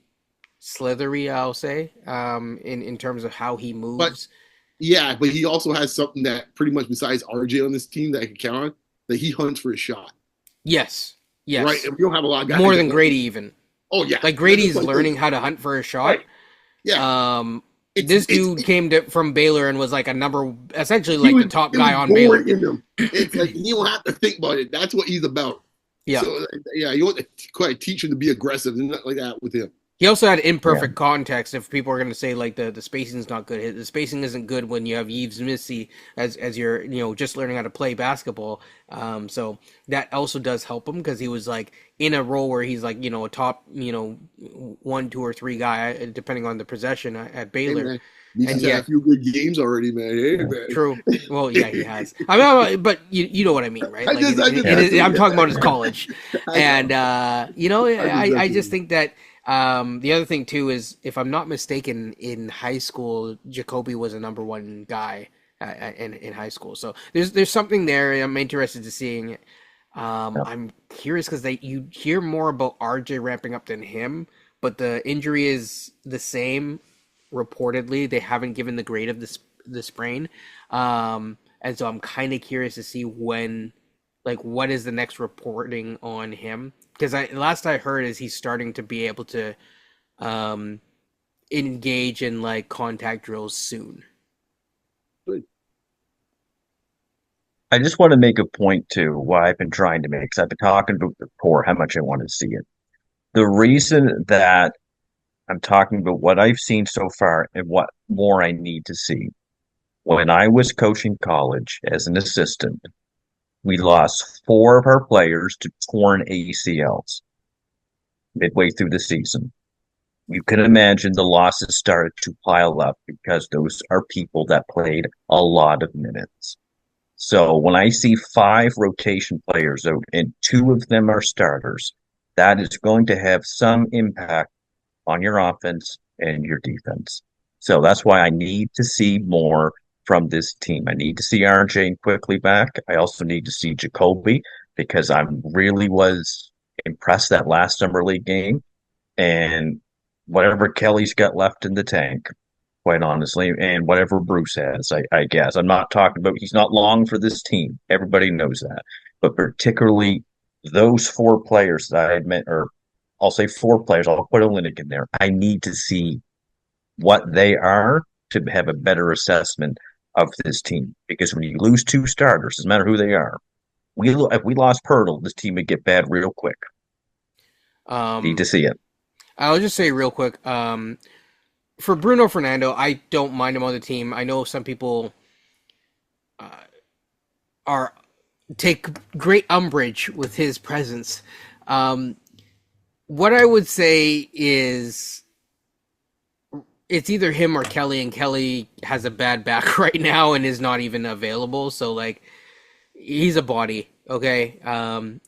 slithery, I'll say, in terms of how he moves. But he also has something that pretty much besides RJ on this team that I can count on, that he hunts for a shot. Yes. Right, and we don't have a lot of guys. More than Gradey even. Oh, yeah. Like, Grady's learning how to hunt for a shot. Right. Yeah. This dude came from Baylor and was like essentially like the top guy on Baylor. In him. It's like you don't have to think about it. That's what he's about. Yeah. So, you want to quite teach him to be aggressive and not like that with him. He also had imperfect context. If people are going to say like the spacing's not good, the spacing isn't good when you have Yves Missy as you're just learning how to play basketball. So that also does help him because he was like in a role where he's like a top 1, 2, or 3 guy depending on the possession at Baylor. He's had a few good games already, man. Hey, man. True. Well, yeah, he has. I mean, but you know what I mean, right? Like, I'm talking about his college, and I just think that. The other thing too is, if I'm not mistaken, in high school, Jacoby was a number 1 guy in high school. So there's something there. I'm interested to seeing it. I'm curious because you hear more about RJ ramping up than him, but the injury is the same. Reportedly, they haven't given the grade of the sprain, and so I'm kind of curious to see when, like, what is the next reporting on him. Because last I heard is he's starting to be able to engage in like contact drills soon. Good. I just want to make a point too, what I've been trying to make, because I've been talking about before how much I want to see it. The reason that I'm talking about what I've seen so far and what more I need to see. When I was coaching college as an assistant, we lost 4 of our players to torn ACLs midway through the season. You can imagine the losses started to pile up because those are people that played a lot of minutes. So when I see 5 rotation players out and 2 of them are starters, that is going to have some impact on your offense and your defense. So that's why I need to see more from this team. I need to see RJ quickly back. I also need to see Jacoby because I really was impressed that last summer league game, and whatever Kelly's got left in the tank, quite honestly, and whatever Bruce has, I guess. I'm not talking about he's not long for this team. Everybody knows that. but particularly those four players that I admit, or I'll say four players, I'll put Olynyk in there. I need to see what they are to have a better assessment of this team. Because when you lose two starters, doesn't matter who they are, if we lost Pirtle, this team would get bad real quick. Need to see it. I'll just say real quick, for Bruno Fernando, I don't mind him on the team. I know some people take great umbrage with his presence. What I would say is it's either him or Kelly, and Kelly has a bad back right now and is not even available. So like, he's a body, okay?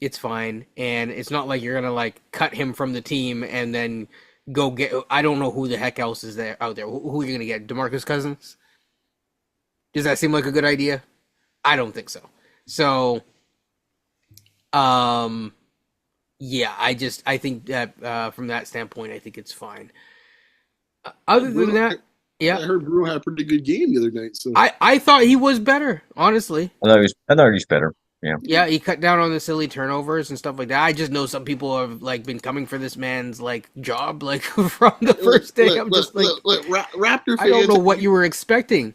It's fine, and it's not like you're gonna like cut him from the team and then go get. I don't know who the heck else is there out there. Who are you gonna get? DeMarcus Cousins? Does that seem like a good idea? I don't think so. So, yeah, I think that from that standpoint, I think it's fine. Other than that, yeah, I heard Bruno had a pretty good game the other night. So I thought he was better, honestly. I thought he was better. Yeah. Yeah, he cut down on the silly turnovers and stuff like that. I just know some people have like been coming for this man's like job like from the first day. I'm just like Raptor fans, I don't know what you were expecting.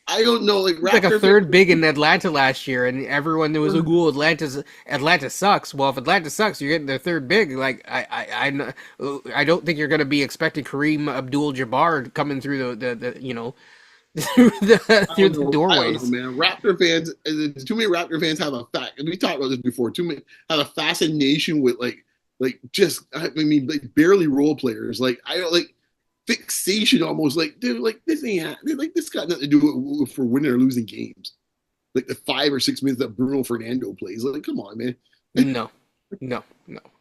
I don't know. Like, Raptor like a third big in Atlanta last year, and everyone there was like, "Oh, Atlanta sucks." Well, if Atlanta sucks, you're getting their third big. Like, I don't think you're going to be expecting Kareem Abdul-Jabbar coming through the you know through the doorways. I don't know, man. Raptor fans, too many Raptor fans have a fact, and we talked about this before. Too many have a fascination with like just like barely role players. Like I don't like. Fixation almost like dude, like this ain't like this got nothing to do with for winning or losing games. Like the 5 or 6 minutes that Bruno Fernando plays. Like, come on, man. No.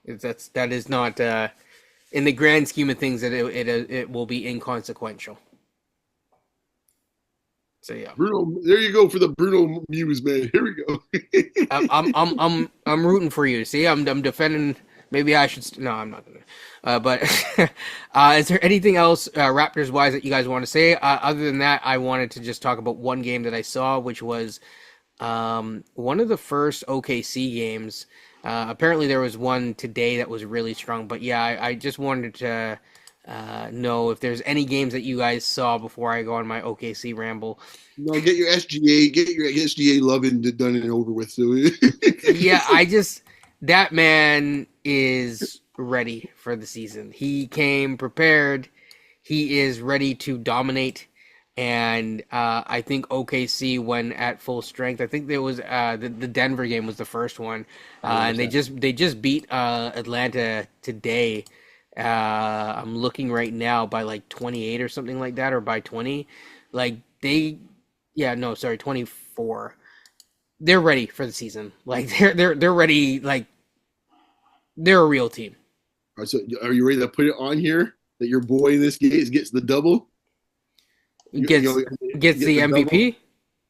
That is not in the grand scheme of things that it will be inconsequential. So yeah, Bruno. There you go for the Bruno Muse, man. Here we go. I'm rooting for you. See, I'm defending. Maybe I should. No, I'm not gonna. But is there anything else Raptors wise that you guys want to say? Other than that, I wanted to just talk about one game that I saw, which was one of the first OKC games. Apparently, there was one today that was really strong. But yeah, I just wanted to know if there's any games that you guys saw before I go on my OKC ramble. No, get your SGA loving done and over with. So yeah, that man is ready for the season. He came prepared. He is ready to dominate. And I think OKC went at full strength. I think there was the Denver game was the first one, and they just beat Atlanta today. I'm looking right now by like 28 or something like that, or by 20. Like 24. They're ready for the season. Like they're ready. Like they're a real team. All right, so are you ready to put it on here that your boy in this game gets the double? Gets the MVP?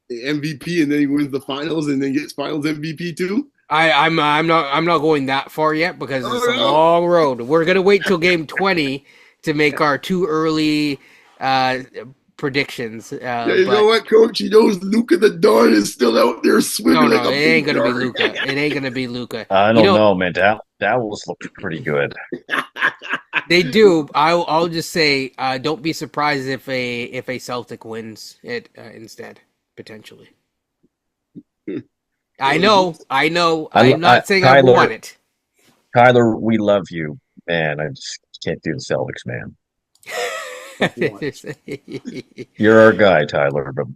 The MVP, and then he wins the finals, and then gets finals MVP too. I'm not going that far yet because it's a long road. We're gonna wait till game 20 to make our too early predictions. You know what, Coach? He knows Luka the Don is still out there swimming. No, it ain't gonna be Luka. It ain't gonna be Luka. I don't know, man. Dallas looked pretty good. They do. I'll just say, don't be surprised if a Celtic wins it instead, potentially. I know. I'm not saying I want it. Tyler, we love you, man. I just can't do the Celtics, man. You're our guy, Tyler. But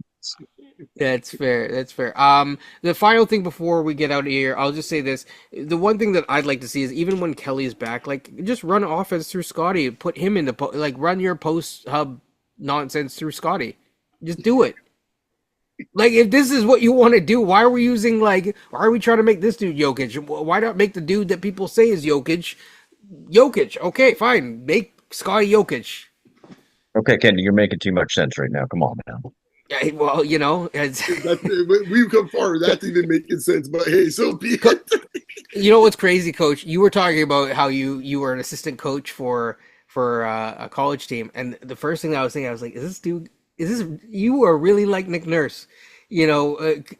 That's fair. The final thing before we get out of here, I'll just say this. The one thing that I'd like to see is even when Kelly's back, like just run offense through Scotty. Put him in the run your post hub nonsense through Scotty. Just do it. Like if this is what you want to do, why are we trying to make this dude Jokic? Why not make the dude that people say is Jokic? Okay, fine. Make Scotty Jokic. Okay, Kenny, you're making too much sense right now. Come on, man. Yeah, well, we've come far. That's even making sense. But hey, so be it. You know what's crazy, Coach? You were talking about how you were an assistant coach for a college team, and the first thing I was thinking, I was like, is this you are really like Nick Nurse?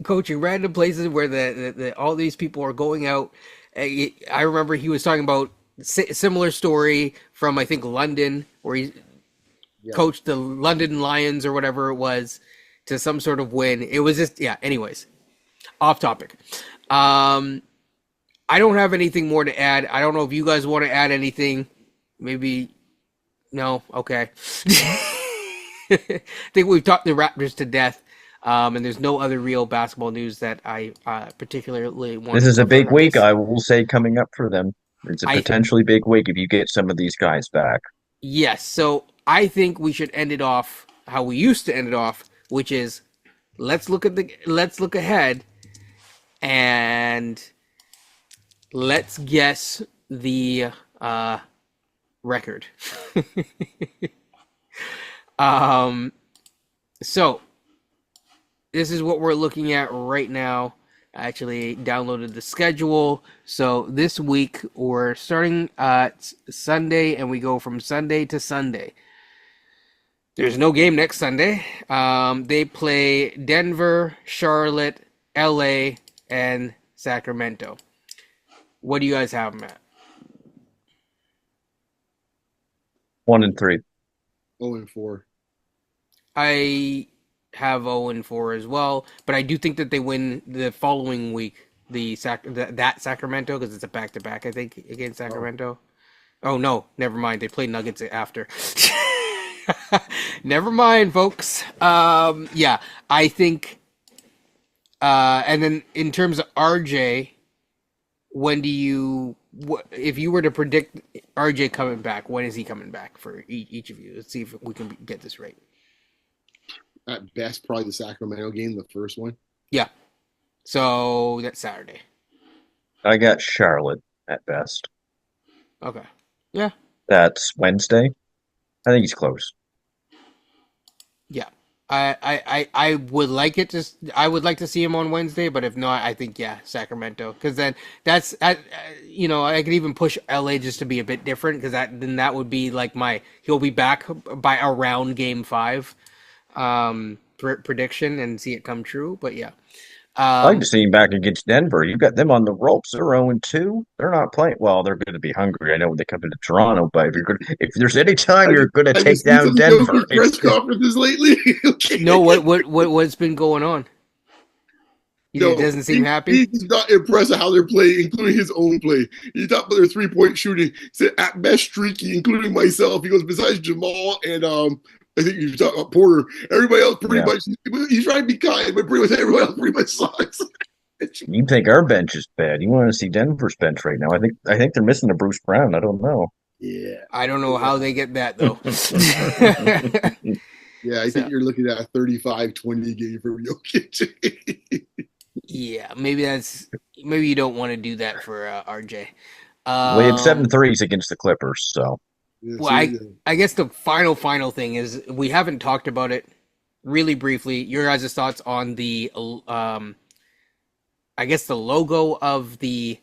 coaching random places where the all these people are going out. I remember he was talking about similar story from I think London, where he Yeah. coached the London Lions or whatever it was to some sort of win. It was just anyways, off topic. I don't have anything more to add. I don't know if you guys want to add anything. Maybe no. Okay. I think we've talked the Raptors to death. And there's no other real basketball news that I particularly want This to is a cover big on week, this. I will say, coming up for them. It's a I potentially big week if you get some of these guys back. Yes, so I think we should end it off how we used to end it off, which is let's look ahead and let's guess the record. So this is what we're looking at right now. I actually downloaded the schedule. So this week we're starting Sunday and we go from Sunday to Sunday. There's no game next Sunday. They play Denver, Charlotte, LA, and Sacramento. What do you guys have them at? 1-3. 0-4. I have 0-4 as well, but I do think that they win the following week. That Sacramento, because it's a back-to-back, I think, against Sacramento. Oh no, never mind. They play Nuggets after. Never mind, folks. Yeah, I think. And then in terms of RJ, when do you? If you were to predict RJ coming back, when is he coming back for each of you? Let's see if we can get this right. At best, probably the Sacramento game, the first one. Yeah. So that's Saturday. I got Charlotte at best. Okay. Yeah. That's Wednesday. I think he's close. Yeah. I would like it to. I would like to see him on Wednesday, but if not, I think Sacramento, because then that's I could even push LA just to be a bit different, because that would be like he'll be back by around game 5, prediction, and see it come true. But yeah. I'd like to see him back against Denver. You got them on the ropes. They're 0-2. They're not playing well. They're going to be hungry. I know when they come into Toronto, but if there's any time you're going to take down Denver, press conferences lately. Okay. No, what's been going on? He doesn't seem happy. He's not impressed at how they're playing, including his own play. He talked about their 3-point shooting. He said at best streaky, including myself. He goes, besides Jamal and I think you talk about Porter. Everybody else pretty much. He's trying to be kind, but pretty much everybody else pretty much sucks. You think our bench is bad? You want to see Denver's bench right now? I think they're missing a Bruce Brown. I don't know. Yeah, I don't know how they get that though. Yeah, I think you're looking at a 35-20 game for Jokic. Yeah, maybe you don't want to do that for RJ. We had 7 threes against the Clippers, so. Well, I guess the final thing is we haven't talked about it really briefly. Your guys' thoughts on the I guess the logo of the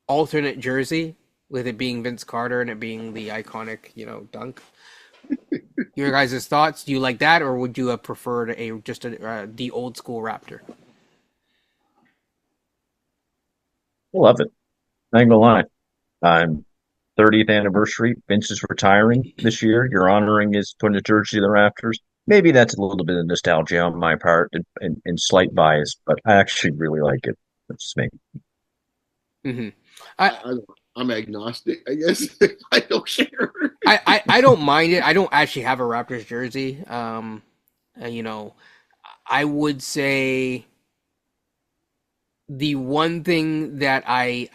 alternate jersey, with it being Vince Carter and it being the iconic, dunk. Your guys' thoughts? Do you like that, or would you have preferred the old school Raptor? I love it. I ain't gonna lie. I'm 30th anniversary. Vince is retiring this year. You're honoring his putting a jersey of the Raptors. Maybe that's a little bit of nostalgia on my part and slight bias, but I actually really like it. That's just me. Mm-hmm. I'm agnostic, I guess. I don't care. I don't mind it. I don't actually have a Raptors jersey. I would say the one thing that I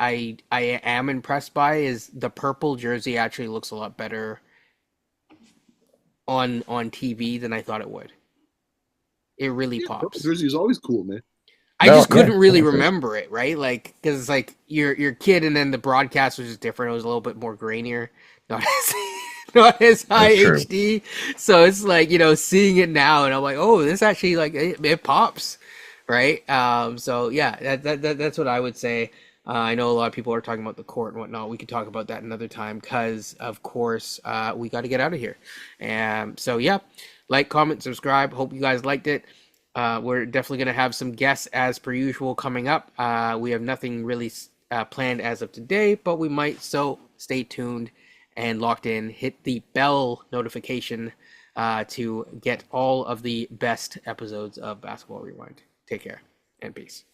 am impressed by is the purple jersey actually looks a lot better on TV than I thought it would. It really pops. Purple jersey is always cool, man. I just couldn't really remember it, right? Like, because it's like your kid, and then the broadcast was just different. It was a little bit more grainier, not as high HD. So it's like, seeing it now, and I'm like, oh, this actually like it pops, right? So yeah, that's what I would say. I know a lot of people are talking about the court and whatnot. We could talk about that another time, because of course we got to get out of here. And so yeah, like, comment, subscribe. Hope you guys liked it. We're definitely going to have some guests as per usual coming up. We have nothing really planned as of today, but we might. So stay tuned and locked in. Hit the bell notification to get all of the best episodes of Basketball Rewind. Take care and peace.